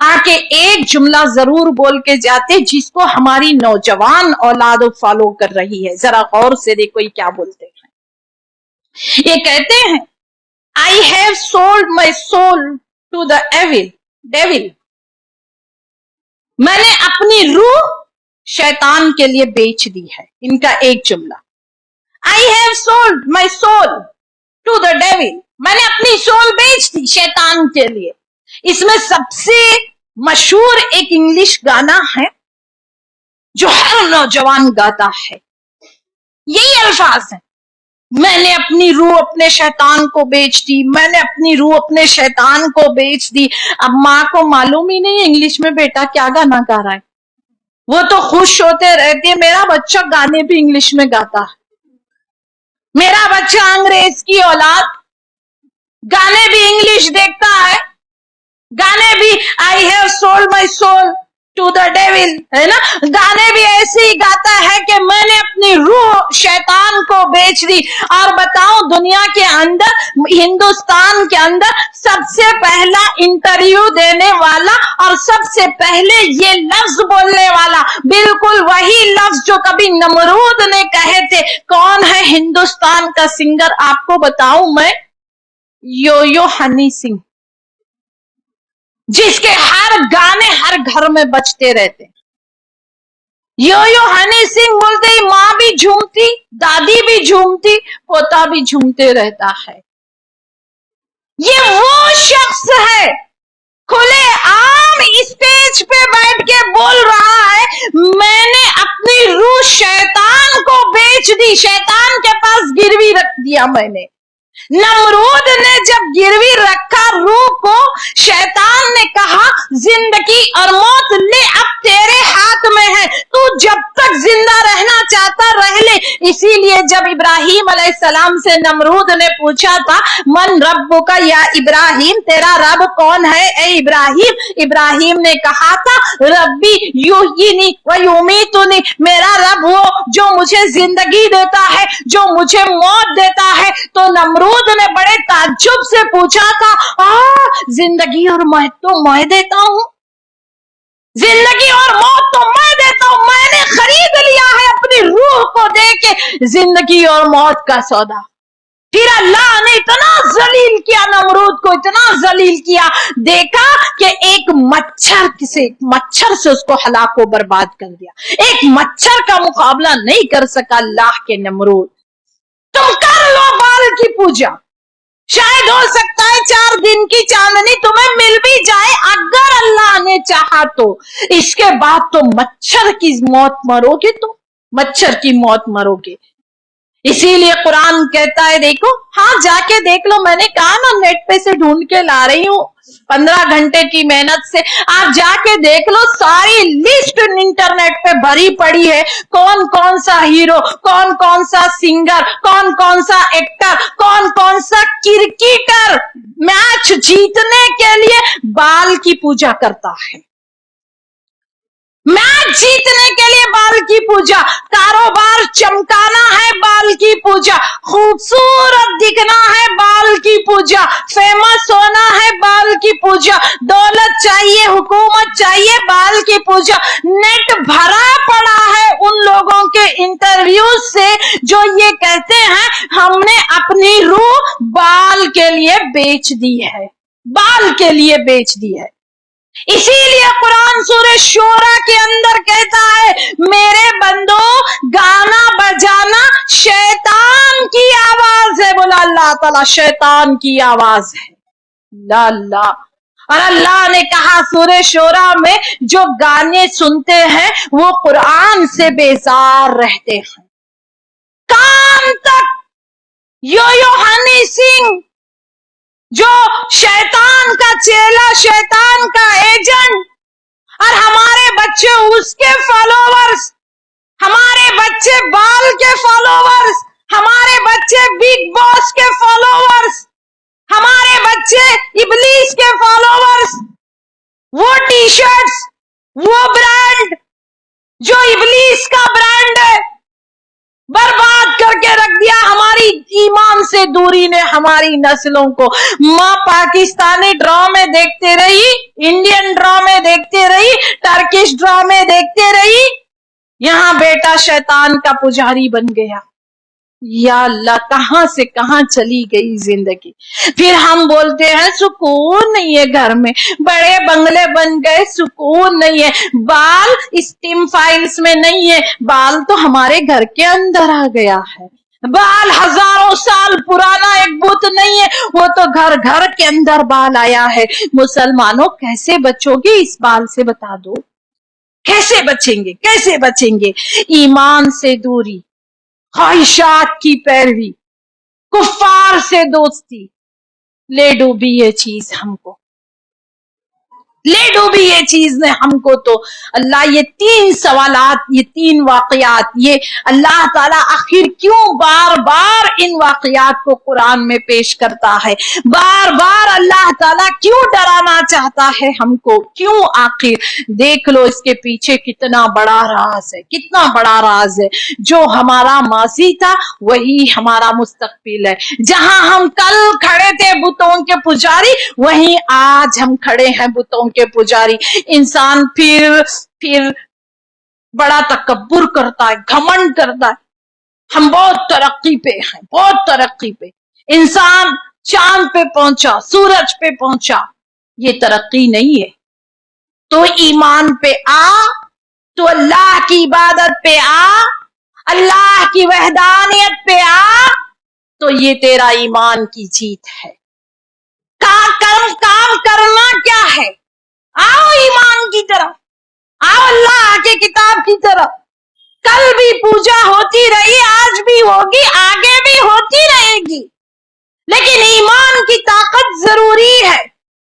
آ کے ایک جملہ ضرور بول کے جاتے جس کو ہماری نوجوان اولاد فالو کر رہی ہے. ذرا غور سے دیکھو یہ کیا بولتے ہیں. یہ کہتے ہیں I have sold my soul to the devil. میں نے اپنی روح شیطان کے لیے بیچ دی ہے. ان کا ایک جملہ I have sold my soul to the devil. میں نے اپنی سول بیچ دی شیطان کے لیے. اس میں سب سے مشہور ایک انگلش گانا ہے جو ہر نوجوان گاتا ہے. یہی الفاظ ہیں، میں نے اپنی روح اپنے شیطان کو بیچ دی، میں نے اپنی روح اپنے شیطان کو بیچ دی. اب ماں کو معلوم ہی نہیں انگلش میں بیٹا کیا گانا گا رہا ہے. وہ تو خوش ہوتے رہتے میرا بچہ گانے بھی انگلش میں گاتا ہے، میرا بچہ انگریز کی اولاد گانے بھی انگلش دیکھتا ہے، گانے بھی I have sold my soul to the devil ہے نا. گانے بھی ایسے ہی گاتا ہے کہ میں نے اپنی روح شیطان کو بیچ دی. اور بتاؤں دنیا کے اندر، ہندوستان کے اندر سب سے پہلا انٹرویو دینے والا اور سب سے پہلے یہ لفظ بولنے والا بالکل وہی لفظ جو کبھی نمرود نے کہے تھے. کون ہے ہندوستان کا سنگر آپ کو بتاؤں میں؟ یو ہنی سنگھ، جس کے ہر گانے ہر گھر میں بجتے رہتے. यो हनी सिंह बोलते ही माँ भी झूमती, दादी भी झूमती, पोता भी झूमते रहता है। ये वो शख्स है खुले आम स्टेज पे बैठ के बोल रहा है, मैंने अपनी रूह शैतान को बेच दी, शैतान के पास गिरवी रख दिया मैंने। नमरूद ने जब गिरवी रखा रूह को, शैतान ने कहा जिंदगी और मौत ले अब तेरे हाथ में है, तू जब तक जिंदा रहना चाहता रह ले। इसीलिए जब इब्राहिम अलैहिस्सलाम से नमरूद ने पूछा था मन रब्बुका या इब्राहिम, तेरा रब कौन है ए इब्राहिम, इब्राहिम ने कहा था रब्बी युहयिनी व युमीतुनी, मेरा रब वो जो मुझे जिंदगी देता है, जो मुझे मौत देता है। तो नमरूद ने बड़े ताज्जुब से पूछा था जिंदगी और मौत तो मैं देता हूं, जिंदगी और मौत तो मैं देता हूं, मैंने खरीद लिया है अपनी रूह को देके जिंदगी और मौत का सौदा। फिर अल्लाह ने इतना जलील किया नमरूद को, इतना जलील किया, देखा कि एक मच्छर से उसको हलाको बर्बाद कर दिया। एक मच्छर का मुकाबला नहीं कर सका अल्लाह के नमरूद। तुम कर लो बाल की पूजा, शायद हो सकता है 4 दिन की चांदनी तुम्हें मिल भी जाए अगर अल्लाह ने चाहा तो। इसके बाद तो मच्छर की मौत मरोगे, तो मच्छर की मौत मरोगे। इसीलिए कुरान कहता है, देखो, हाँ जाके देख लो, मैंने कहा ना नेट पे से ढूंढ के ला रही हूँ 15 घंटे की मेहनत से, आप जाके देख लो, सारी लिस्ट इंटरनेट पे भरी पड़ी है, कौन कौन सा हीरो, कौन कौन सा सिंगर, कौन कौन सा एक्टर, कौन कौन सा क्रिकेटर मैच जीतने के लिए बाल की पूजा करता है। मैच जीतने के लिए बाल की पूजा, कारोबार चमकाना है बाल की पूजा, खूबसूरत दिखना है बाल की पूजा, फेमस होना है बाल की पूजा, दौलत चाहिए, हुकूमत चाहिए, बाल की पूजा। नेट भरा पड़ा है उन लोगों के इंटरव्यू से जो ये कहते हैं हमने अपनी रूह बाल के लिए बेच दी है, बाल के लिए बेच दी है। इसीलिए कुरान सूरह शूरा के अंदर कहता है मेरे बंदो गाना बजाना शैतान की आवाज है। बोला अल्लाह ताला शैतान की आवाज है। अल्लाह, और अल्लाह ने कहा सूरह शूरा में जो गाने सुनते हैं वो कुरान से बेजार रहते हैं। कान तक यो हनी सिंह जो शैतान का चेला, शैतान का एजेंट, और हमारे बच्चे उसके फॉलोवर्स, हमारे बच्चे बाल के फॉलोवर्स, हमारे बच्चे बिग बॉस के फॉलोवर्स, हमारे बच्चे इब्लीस के फॉलोवर्स, वो टी शर्ट्स, वो ब्रांड जो इब्लीस का ब्रांड है, बर्बाद करके रख दिया। हमारी ईमान से दूरी ने हमारी नस्लों को, माँ पाकिस्तानी ड्रामे देखते रही, इंडियन ड्रामे देखते रही, टर्किश ड्रामे देखते रही, यहाँ बेटा शैतान का पुजारी बन गया। या अल्लाह, कहां से कहां चली गई जिंदगी। फिर हम बोलते हैं सुकून नहीं है घर में, बड़े बंगले बन गए, सुकून नहीं है, बाल स्टीम फाइल्स में नहीं है, बाल तो हमारे घर के अंदर आ गया है। बाल हजारों साल पुराना एक बुत नहीं है, वो तो घर घर के अंदर बाल आया है। मुसलमानों कैसे बचोगे इस बाल से, बता दो कैसे बचेंगे, कैसे बचेंगे। ईमान से दूरी, ख्वाहिशात की पैरवी, कुफ्फार से दोस्ती, ले डूबी ये चीज हमको, ले डूबी ये चीज ने हमको। तो अल्लाह ये 3 सवालात, ये 3 वाकयात, ये अल्लाह ताला आखिर क्यों बार बार इन वाकयात को कुरान में पेश करता है, बार बार अल्लाह ताला क्यों डराना चाहता है हमको, क्यों? आखिर देख लो इसके पीछे कितना बड़ा राज है, कितना बड़ा राज है। जो हमारा माजी था वही हमारा मुस्तकबिल है। जहां हम कल खड़े थे बुतों के पुजारी, वहीं आज हम खड़े हैं बुतों के पुजारी। इंसान फिर बड़ा तकब्बुर करता है, घमंड करता है, हम बहुत तरक्की पे हैं, बहुत तरक्की पे। इंसान चांद पे पहुंचा, सूरज पे पहुंचा, ये तरक्की नहीं है। तो ईमान पे आ, تو اللہ کی عبادت پہ آ، اللہ کی وحدانیت پہ آ، تو یہ تیرا ایمان کی جیت ہے۔ کام کرنا کیا ہے؟ آؤ ایمان کی طرف، آؤ اللہ کے کتاب کی طرف۔ کل بھی پوجا ہوتی رہی، آج بھی ہوگی، آگے بھی ہوتی رہے گی، لیکن ایمان کی طاقت ضروری ہے۔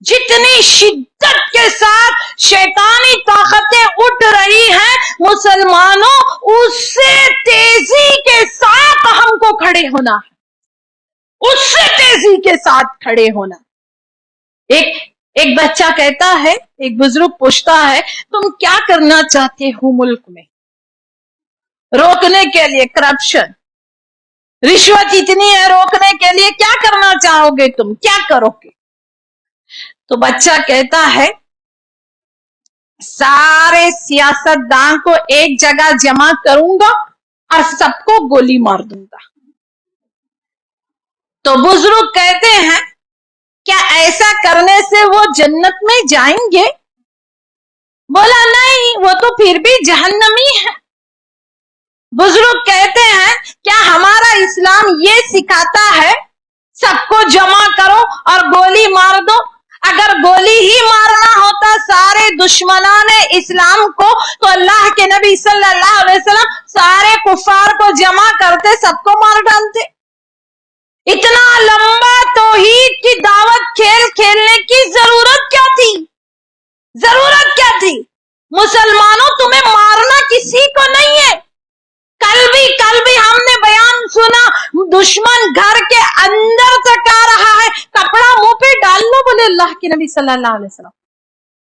جتنی شدت کے ساتھ شیطانی طاقتیں اٹھ رہی ہیں مسلمانوں، اس سے تیزی کے ساتھ ہم کو کھڑے ہونا ہے، اس سے تیزی کے ساتھ کھڑے ہونا۔ ایک بچہ کہتا ہے، ایک بزرگ پوچھتا ہے، تم کیا کرنا چاہتے ہو ملک میں روکنے کے لیے؟ کرپشن، رشوت اتنی ہے، روکنے کے لیے کیا کرنا چاہو گے تم؟ کیا کرو گے؟ تو بچہ کہتا ہے، سارے سیاستدان کو ایک جگہ جمع کروں گا اور سب کو گولی مار دوں گا۔ تو بزرگ کہتے ہیں، کیا ایسا کرنے سے وہ جنت میں جائیں گے؟ بولا نہیں، وہ تو پھر بھی جہنمی ہے۔ بزرگ کہتے ہیں، کیا ہمارا اسلام یہ سکھاتا ہے سب کو جمع کرو اور گولی مار دو؟ اگر گولی ہی مارنا ہوتا سارے دشمنان اسلام کو، تو اللہ کے نبی صلی اللہ علیہ وسلم سارے کفار کو جمع کرتے، سب کو مار ڈالتے۔ اتنا لمبا توحید کی دعوت کھیلنے کی ضرورت کیا تھی؟ ضرورت کیا تھی؟ مسلمانوں، تمہیں مارنا کسی کو نہیں ہے۔ کل بھی ہم نے بیان سنا، دشمن گھر کے اندر تک آ رہا ہے، کپڑا منہ پہ ڈال لو، بولے اللہ کے نبی صلی اللہ علیہ وسلم۔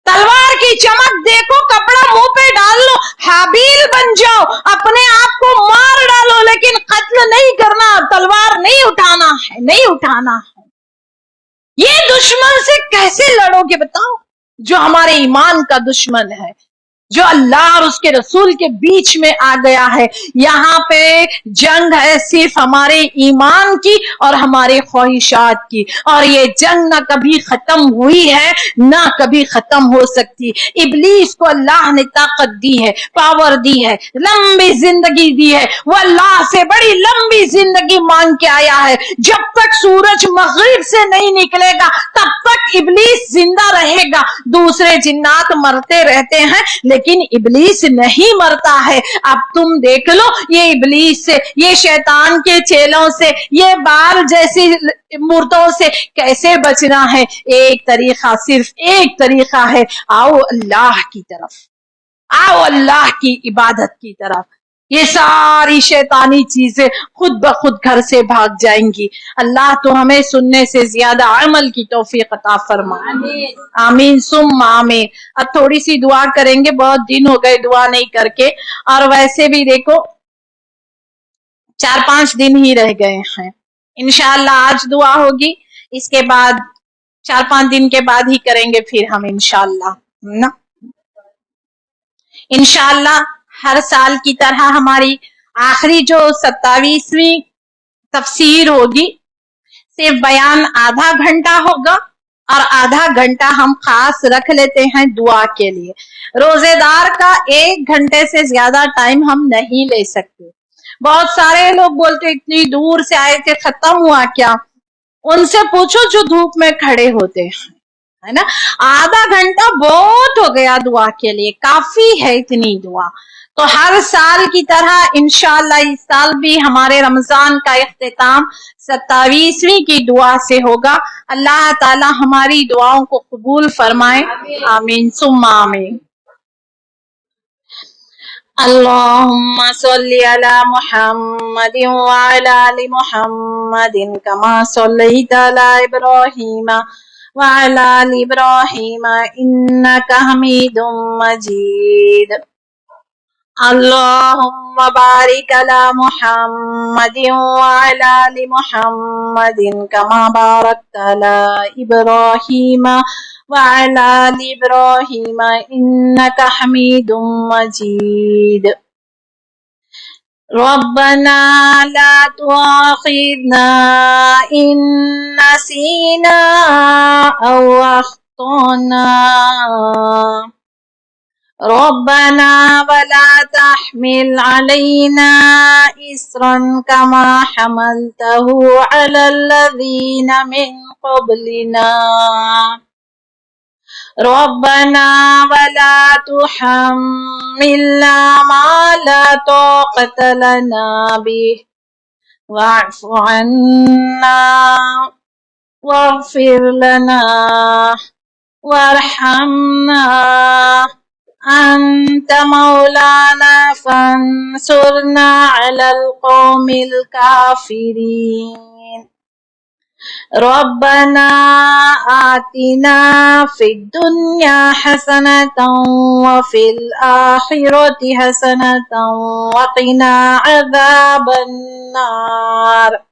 تلوار کی چمک دیکھو، کپڑا منہ پہ ڈال لو، حابیل بن جاؤ، اپنے آپ کو مار ڈالو، لیکن قتل نہیں کرنا، تلوار نہیں اٹھانا ہے، نہیں اٹھانا ہے۔ یہ دشمن سے کیسے لڑو گے بتاؤ، جو ہمارے ایمان کا دشمن ہے، جو اللہ اور اس کے رسول کے بیچ میں آ گیا ہے۔ یہاں پہ جنگ ہے صرف ہمارے ایمان کی اور ہمارے خواہشات کی، اور یہ جنگ نہ کبھی ختم ہوئی ہے نہ کبھی ختم ہو سکتی۔ ابلیس کو اللہ نے طاقت دی ہے، پاور دی ہے، لمبی زندگی دی ہے، وہ اللہ سے بڑی لمبی زندگی مانگ کے آیا ہے۔ جب تک سورج مغرب سے نہیں نکلے گا تب تک ابلیس زندہ رہے گا۔ دوسرے جنات مرتے رہتے ہیں لیکن ابلیس نہیں مرتا ہے۔ اب تم دیکھ لو، یہ ابلیس سے، یہ شیطان کے چیلوں سے، یہ بال جیسی مردوں سے کیسے بچنا ہے؟ ایک طریقہ، صرف ایک طریقہ ہے، آؤ اللہ کی طرف، آؤ اللہ کی عبادت کی طرف۔ یہ ساری شیطانی چیزیں خود بخود گھر سے بھاگ جائیں گی۔ اللہ تو ہمیں سننے سے زیادہ عمل کی توفیق عطا فرمائے، آمین ثم آمین۔ اب تھوڑی سی دعا کریں گے، بہت دن ہو گئے دعا نہیں کر کے، اور ویسے بھی دیکھو 4-5 دن ہی رہ گئے ہیں۔ انشاءاللہ آج دعا ہوگی، اس کے بعد 4-5 دن کے بعد ہی کریں گے پھر ہم انشاءاللہ نا۔ انشاءاللہ ہر سال کی طرح ہماری آخری جو 27ویں تفسیر ہوگی، صرف بیان آدھا گھنٹہ ہوگا اور آدھا گھنٹہ ہم خاص رکھ لیتے ہیں دعا کے لیے۔ روزے دار کا 1 گھنٹے سے زیادہ ٹائم ہم نہیں لے سکتے۔ بہت سارے لوگ بولتے اتنی دور سے آئے تھے، ختم ہوا کیا؟ ان سے پوچھو جو دھوپ میں کھڑے ہوتے ہیں، ہے نا۔ آدھا گھنٹہ بہت ہو گیا دعا کے لیے، کافی ہے اتنی دعا۔ تو ہر سال کی طرح انشاءاللہ اس سال بھی ہمارے رمضان کا اختتام 27ویں کی دعا سے ہوگا۔ اللہ تعالی ہماری دعاؤں کو قبول فرمائے، آمین ثم آمین۔ اللہم صلی علی محمد وعلی آل محمد کما صلیت علی ابراہیم وعلی آل ابراہیم انک حمید مجید۔ اللہم بارک علی محمد وعلی آل محمد کما بارکت علی ابراہیم وعلی آل ابراہیم انک حمید مجید۔ ربنا لا تؤاخذنا ان نسینا او اخطأنا ربنا ولا تحمل علينا إصرا كما حملته على الذين من قبلنا ربنا ولا تحملنا ما لا طاقة لنا به واعف عنا واغفر لنا وارحمنا أنت مولانا فانصرنا على القوم الكافرين ربنا آتنا في الدنيا حسنة وفي الآخرة حسنة وقنا عذاب النار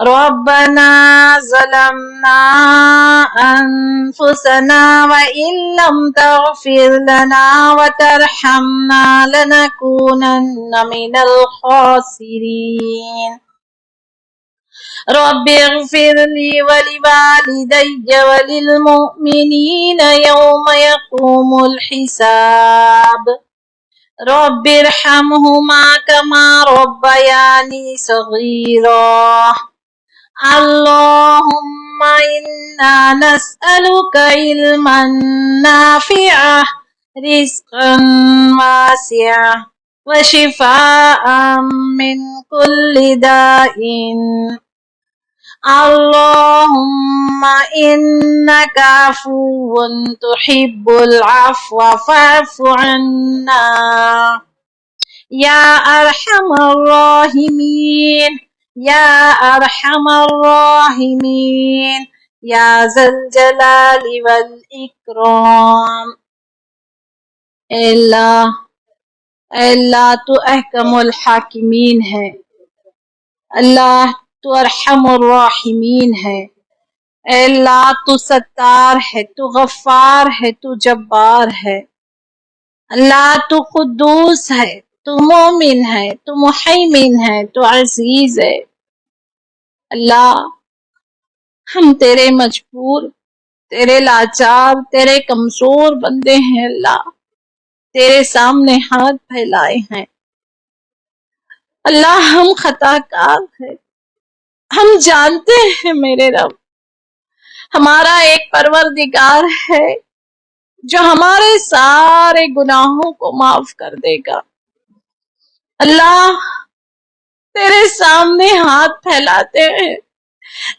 ربنا ظلمنا أنفسنا وإن لم تغفر لنا وترحمنا لنكونن من الخاسرين رب اغفر لي ولوالدي وللمؤمنين يوم يقوم الحساب رب ارحمهما كما ربياني صغيرا اللهم إنا نسألك علما نافعا رزقا واسعا وشفاء من كل داء اللهم إنك عفو تحب العفو فاعف عنا يا أرحم الراحمين يا أرحم الراحمين يا ذا الجلال والإكرام اے اللہ تو احکم الحاکمین ہے، اللہ تو ارحم الراحمین ہے، اے اللہ تو ستار ہے، تو غفار ہے، تو جبار ہے، اللہ تو قدوس ہے، تو مومن ہے، تو محیمن ہے، تو عزیز ہے۔ اللہ ہم تیرے مجبور، تیرے لاچار، تیرے کمزور بندے ہیں، اللہ تیرے سامنے ہاتھ پھیلائے ہیں، اللہ ہم خطا کار ہیں، ہم جانتے ہیں میرے رب ہمارا ایک پروردگار ہے جو ہمارے سارے گناہوں کو معاف کر دے گا۔ اللہ تیرے سامنے ہاتھ پھیلاتے ہیں،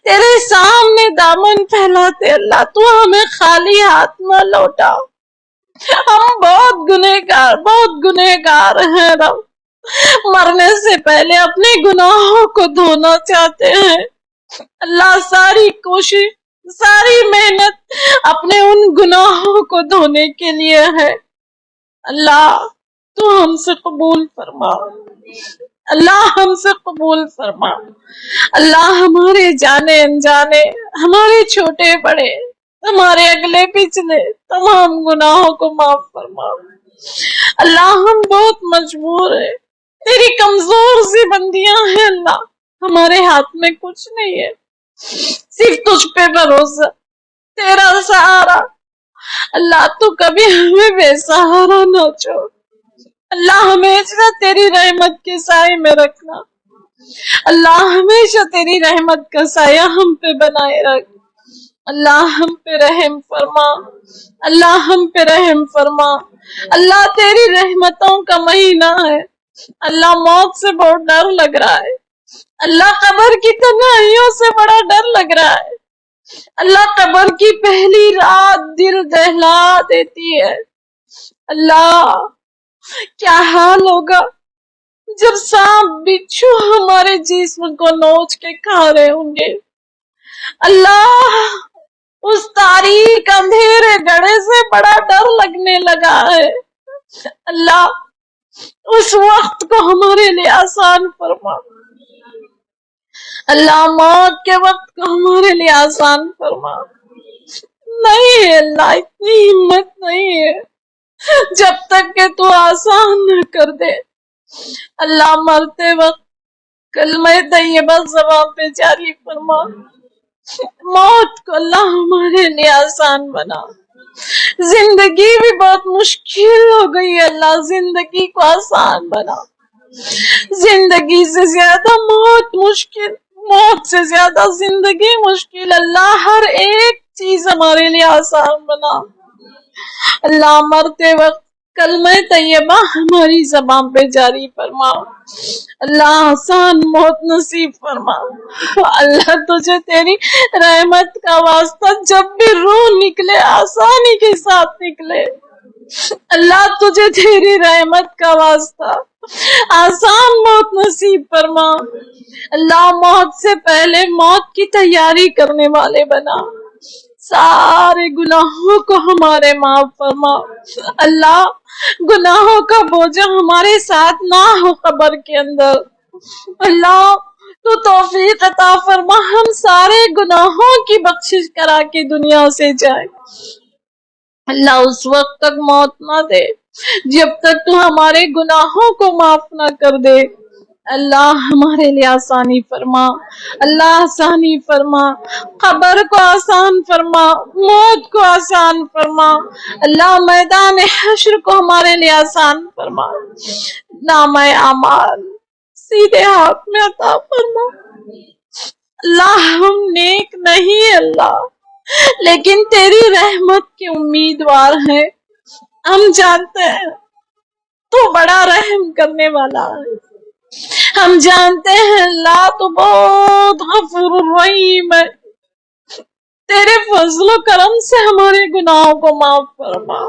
تیرے سامنے دامن پھیلاتے، اللہ تو ہمیں خالی ہاتھ نہ لوٹا، ہم بہت گنہگار ہیں رب، مرنے سے پہلے اپنے گناہوں کو دھونا چاہتے ہیں۔ اللہ ساری کوشش، ساری محنت اپنے ان گناہوں کو دھونے کے لیے ہے، اللہ تو ہم سے قبول فرما، اللہ ہم سے قبول فرما، اللہ ہمارے جانے انجانے، ہمارے چھوٹے بڑے، ہمارے اگلے پچھلے تمام گناہوں کو معاف فرما۔ اللہ ہم بہت مجبور ہیں، تیری کمزور سی بندیاں ہیں، اللہ ہمارے ہاتھ میں کچھ نہیں ہے، صرف تجھ پہ بھروسہ، تیرا سہارا، اللہ تو کبھی ہمیں بے سہارا نہ چھوڑ، اللہ ہمیشہ تیری رحمت کے سائے میں رکھنا، اللہ ہمیشہ تیری رحمت کا سایہ ہم پہ بنائے رکھ، اللہ ہم پہ رحم فرما، اللہ ہم پہ رحم فرما، اللہ تیری رحمتوں کا مہینہ ہے، اللہ موت سے بہت ڈر لگ رہا ہے، اللہ قبر کی تنہائیوں سے بڑا ڈر لگ رہا ہے، اللہ قبر کی پہلی رات دل دہلا دیتی ہے، اللہ کیا حال ہوگا جب سانپ بچھو ہمارے جسم کو نوچ کے کھا رہے ہوں گے، اللہ اس تاریک اندھیرے گڑھے سے بڑا ڈر لگنے لگا ہے، اللہ اس وقت کو ہمارے لیے آسان فرما، اللہ موت کے وقت کو ہمارے لیے آسان فرما۔ نہیں ہے اللہ، اتنی ہمت نہیں ہے جب تک کہ تو آسان نہ کر دے، اللہ مرتے وقت کلمہ طیبہ زبان پہ جاری فرما، موت کو اللہ ہمارے لیے آسان بنا، زندگی بھی بہت مشکل ہو گئی اللہ، زندگی کو آسان بنا. زندگی سے زیادہ موت مشکل، موت سے زیادہ زندگی مشکل. اللہ ہر ایک چیز ہمارے لیے آسان بنا. اللہ مرتے وقت کلمہ طیبہ ہماری زبان پہ جاری فرما. اللہ آسان موت نصیب فرما. اللہ تجھے تیری رحمت کا واسطہ جب بھی روح نکلے آسانی کے ساتھ نکلے. اللہ تجھے تیری رحمت کا واسطہ آسان موت نصیب فرما. اللہ موت سے پہلے موت کی تیاری کرنے والے بنا. سارے گناہوں کو ہمارے معاف فرما. اللہ گناہوں کا بوجھ ہمارے ساتھ نہ ہو قبر کے اندر. اللہ تو توفیق عطا فرما ہم سارے گناہوں کی بخشش کرا کے دنیا سے جائے. اللہ اس وقت تک موت نہ دے جب تک تو ہمارے گناہوں کو معاف نہ کر دے. اللہ ہمارے لیے آسانی فرما. اللہ آسانی فرما. قبر کو آسان فرما، موت کو آسان فرما. اللہ میدان حشر کو ہمارے لیے آسان فرما. نامہ اعمال سیدھے ہاتھ میں عطا فرما. اللہ ہم نیک نہیں اللہ، لیکن تیری رحمت کے امیدوار ہیں. ہم جانتے ہیں تو بڑا رحم کرنے والا ہے. ہم جانتے ہیں اللہ تو بہت غفور الرحیم ہے. تیرے فضل و کرم سے ہمارے گناہوں کو معاف فرما.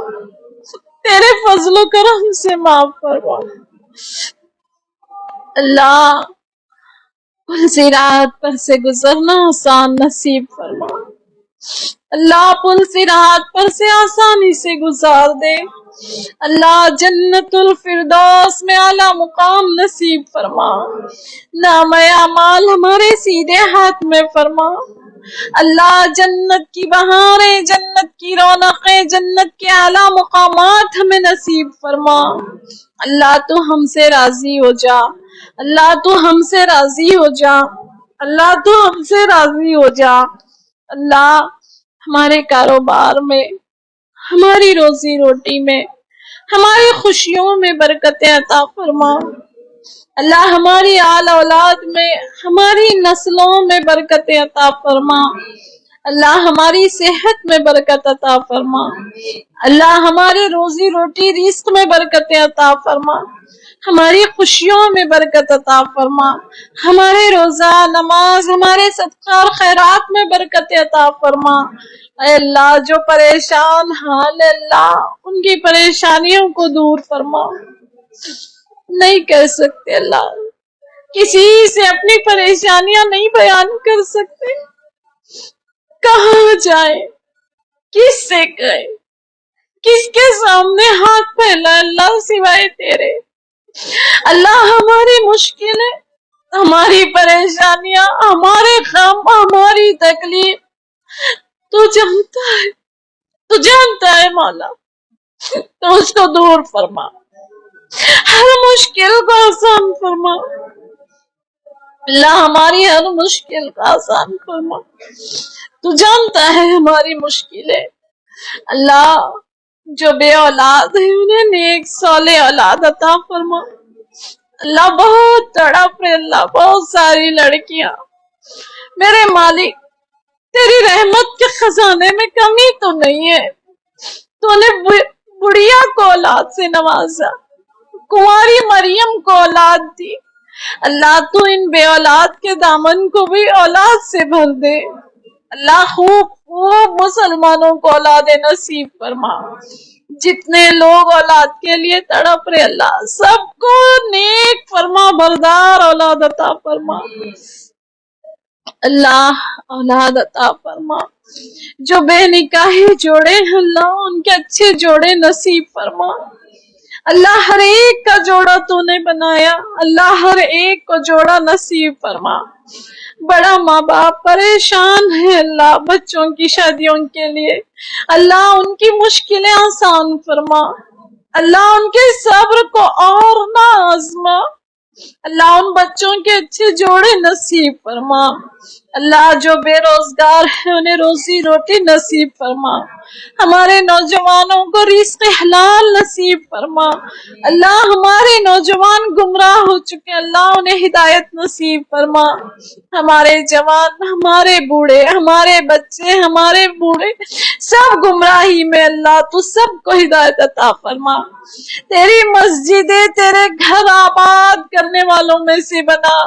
تیرے فضل و کرم سے معاف فرما. اللہ پل صراط پر سے گزرنا آسان نصیب فرما. اللہ پل صراط پر سے آسانی سے گزار دے. اللہ جنت الفردوس میں اعلی مقام نصیب فرما. نام اعمال ہمارے سیدھے ہاتھ میں فرما. اللہ جنت کی بہاریں، جنت کی رونقیں، جنت کے اعلی مقامات ہمیں نصیب فرما. اللہ تو ہم سے راضی ہو جا. اللہ تو ہم سے راضی ہو جا. اللہ تو ہم سے راضی ہو جا. اللہ ہمارے کاروبار میں، ہماری روزی روٹی میں، ہماری خوشیوں میں برکتیں عطا فرما. اللہ ہماری آل اولاد میں، ہماری نسلوں میں برکتیں عطا فرما. اللہ ہماری صحت میں برکت عطا فرما. اللہ ہماری روزی روٹی رزق میں برکتیں عطا فرما. ہماری خوشیوں میں برکت عطا فرما. ہمارے روزہ نماز، ہمارے صدقہ اور خیرات میں برکت عطا فرما. اے اللہ جو پریشان حال اللہ ان کی پریشانیوں کو دور فرما. نہیں کہہ سکتے اللہ، کسی سے اپنی پریشانیاں نہیں بیان کر سکتے. کہاں جائیں، کس سے کہیں، کس کے سامنے ہاتھ پھیلا اللہ سوائے تیرے. اللہ ہماری مشکلیں، ہماری پریشانیاں، ہمارے غم، ہماری تکلیف تو جانتا ہے، تو جانتا ہے مولا. تو اس کو دور فرما. ہر مشکل کو آسان فرما. اللہ ہماری ہر مشکل کا آسان فرما. تو جانتا ہے ہماری مشکلیں. اللہ جو بے اولاد ہے انہیں نیک صالح اولاد عطا فرما. اللہ بہت تڑپ رہے اللہ، بہت ساری لڑکیاں. میرے مالک تیری رحمت کے خزانے میں کمی تو نہیں ہے. تو نے بڑھیا کو اولاد سے نوازا، کنواری مریم کو اولاد دی. اللہ تو ان بے اولاد کے دامن کو بھی اولاد سے بھر دے. اللہ خوب خوب مسلمانوں کو اولاد نصیب فرما. جتنے لوگ اولاد کے لیے تڑپ رہے اللہ سب کو نیک فرما بردار اولاد عطا فرما. اللہ اولاد عطا فرما. جو بے نکاح جوڑے ہیں اللہ ان کے اچھے جوڑے نصیب فرما. اللہ ہر ایک کا جوڑا تو نے بنایا. اللہ ہر ایک کو جوڑا نصیب فرما. بڑا ماں باپ پریشان ہے اللہ بچوں کی شادیوں کے لیے. اللہ ان کی مشکلیں آسان فرما. اللہ ان کے صبر کو اور نہ آزما. اللہ ان بچوں کے اچھے جوڑے نصیب فرما. اللہ جو بے روزگار ہے انہیں روزی روٹی نصیب فرما، ہمارے نوجوانوں کو رزق حلال نصیب فرما۔ اللہ ہمارے نوجوان گمراہ ہو چکے، اللہ انہیں ہدایت نصیب فرما۔ ہمارے جوان، ہمارے بوڑھے، ہمارے بچے، ہمارے بوڑھے سب گمراہی میں، اللہ تو سب کو ہدایت عطا فرما۔ تیری مسجدیں تیرے گھر آباد کرنے والوں میں سے بنا،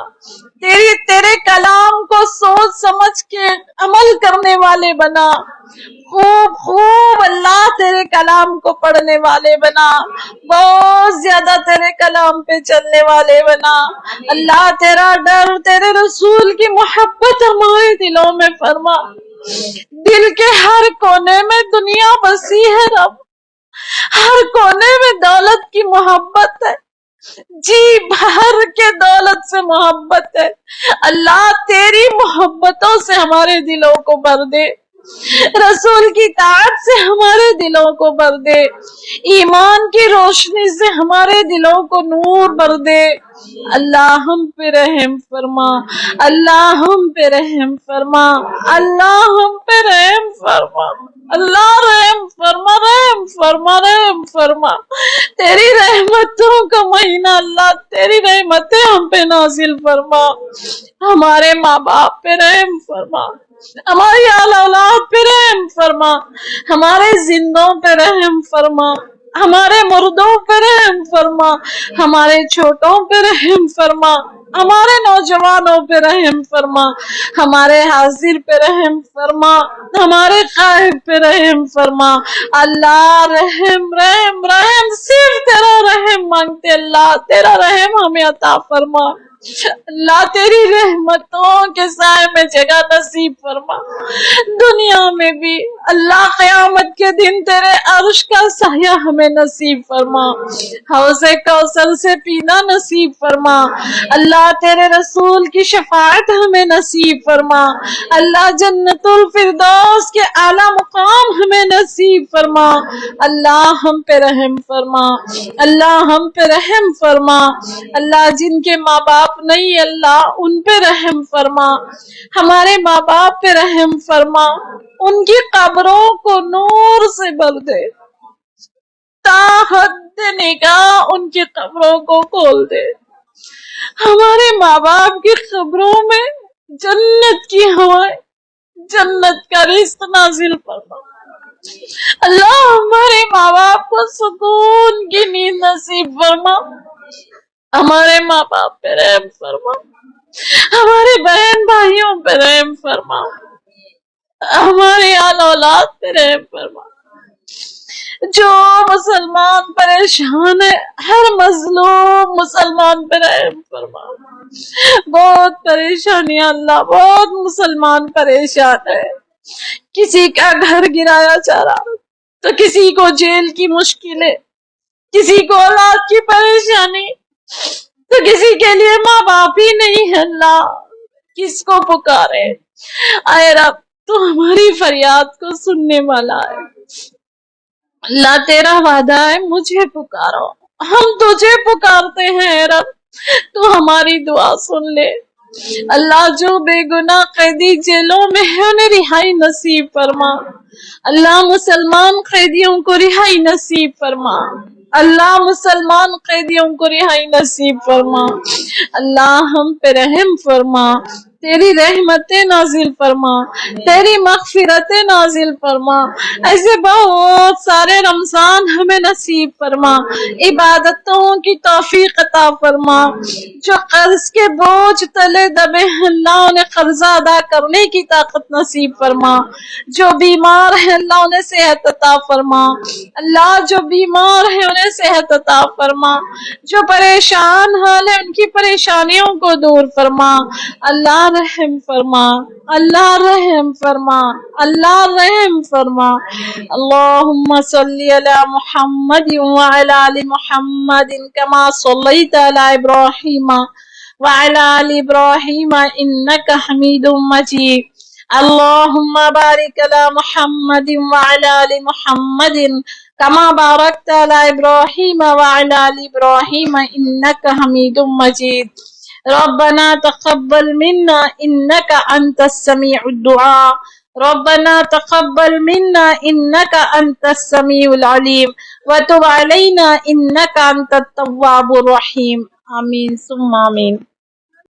تیرے کلام کو سوچ سمجھ کے عمل کرنے والے بنا، خوب خوب اللہ تیرے کلام کو پڑھنے والے بنا، بہت زیادہ تیرے کلام پہ چلنے والے بنا۔ اللہ تیرا ڈر، تیرے رسول کی محبت ہمارے دلوں میں فرما۔ دل کے ہر کونے میں دنیا بسی ہے رب، ہر کونے میں دولت کی محبت ہے، جی بھر کے دولت سے محبت ہے۔ اللہ تیری محبتوں سے ہمارے دلوں کو بھر دے، رسول کی اطاعت سے ہمارے دلوں کو بھر دے، ایمان کی روشنی سے ہمارے دلوں کو نور بھر دے۔ اللہ ہم پہ رحم فرما، اللہ ہم پہ رحم فرما، اللہ ہم پہ رحم فرما، اللہ رحم فرما، رحم فرما، رحم فرما۔ تیری رحمتوں کا مہینہ، اللہ تیری رحمتیں ہم پہ نازل فرما۔ ہمارے ماں باپ پہ رحم فرما، ہماری آل اولاد پہ رحم فرما، ہمارے زندوں پہ رحم فرما، ہمارے مردوں پہ رحم فرما، ہمارے چھوٹوں پہ رحم فرما، ہمارے نوجوانوں پہ رحم فرما، ہمارے حاضر پہ رحم فرما، ہمارے غائب پہ رحم فرما۔ اللہ رحم رحم رحم، صرف تیرا رحم مانگتے، اللہ تیرا رحم ہمیں عطا فرما۔ اللہ تیری رحمتوں کے سائے میں جگہ نصیب فرما، دنیا میں بھی اللہ قیامت کے دن تیرے عرش کا سایہ ہمیں نصیب فرما، حوض کوثر سے پینا نصیب فرما۔ اللہ تیرے رسول کی شفاعت ہمیں نصیب فرما، اللہ جنت الفردوس کے اعلیٰ مقام ہمیں نصیب فرما۔ اللہ ہم پہ رحم فرما، اللہ ہم پہ رحم فرما۔ اللہ جن کے ماں باپ نہیں اللہ ان پہ رحم فرما، ہمارے ماں باپ پہ رحم فرما، ان کی قبروں کو نور سے بھر دے، تا حد نگاہ ان کی قبروں کو کھول دے۔ ہمارے ماں باپ کی قبروں میں جنت کی ہوائیں، جنت کا رزق نازل فرما۔ اللہ ہمارے ماں باپ کو سکون کی نیند نصیب فرما، ہمارے ماں باپ پہ رحم فرما، ہمارے بہن بھائیوں پہ رحم فرما، ہمارے آل اولاد پہ رحم فرما۔ جو مسلمان پریشان ہے، ہر مظلوم مسلمان پہ رحم فرما۔ بہت پریشانیاں اللہ، بہت مسلمان پریشان ہے، کسی کا گھر گرایا جا رہا تو کسی کو جیل کی مشکلیں، کسی کو اولاد کی پریشانی تو کسی کے لیے ماں باپ ہی نہیں ہے۔ اللہ کس کو پکارے؟ اے رب تو ہماری فریاد کو سننے والا ہے۔ اللہ تیرا وعدہ ہے مجھے پکارو، ہم تجھے پکارتے ہیں اے رب، تو ہماری دعا سن لے۔ اللہ جو بے گناہ قیدی جیلوں میں ہے انہیں رہائی نصیب فرما، اللہ مسلمان قیدیوں کو رہائی نصیب فرما، اللہ مسلمان قیدیوں کو رہائی نصیب فرما۔ اللہ ہم پہ رحم فرما، تیری رحمتیں نازل فرما، تیری مغفرتیں نازل فرما۔ ایسے بہت سارے رمضان ہمیں نصیب فرما، عبادتوں کی توفیق عطا فرما۔ جو قرض کے بوجھ تلے دبے ہیں اللہ انہیں قرضہ ادا کرنے کی طاقت نصیب فرما۔ جو بیمار ہیں اللہ انہیں صحت عطا فرما، اللہ جو بیمار ہیں انہیں صحت عطا فرما۔ جو پریشان حال ہے ان کی پریشانیوں کو دور فرما۔ اللہ رحم فرما، اللہ رحم فرما، اللہ رحم فرما۔ اللہم صلی علی محمد وعلی آل محمد کما صلیت علی ابراہیم وعلی آل ابراہیم انک حمید مجید۔ اللہم بارک علی محمد وعلی آل محمد کما بارکت علی ابراہیم وعلی آل ابراہیم انک حمید مجید۔ ربنا تقبل منا انك انت السميع الدعاء ربنا تقبل منا انك انت السميع العليم وتب علينا انك انت التواب الرحيم آمين ثم آمين.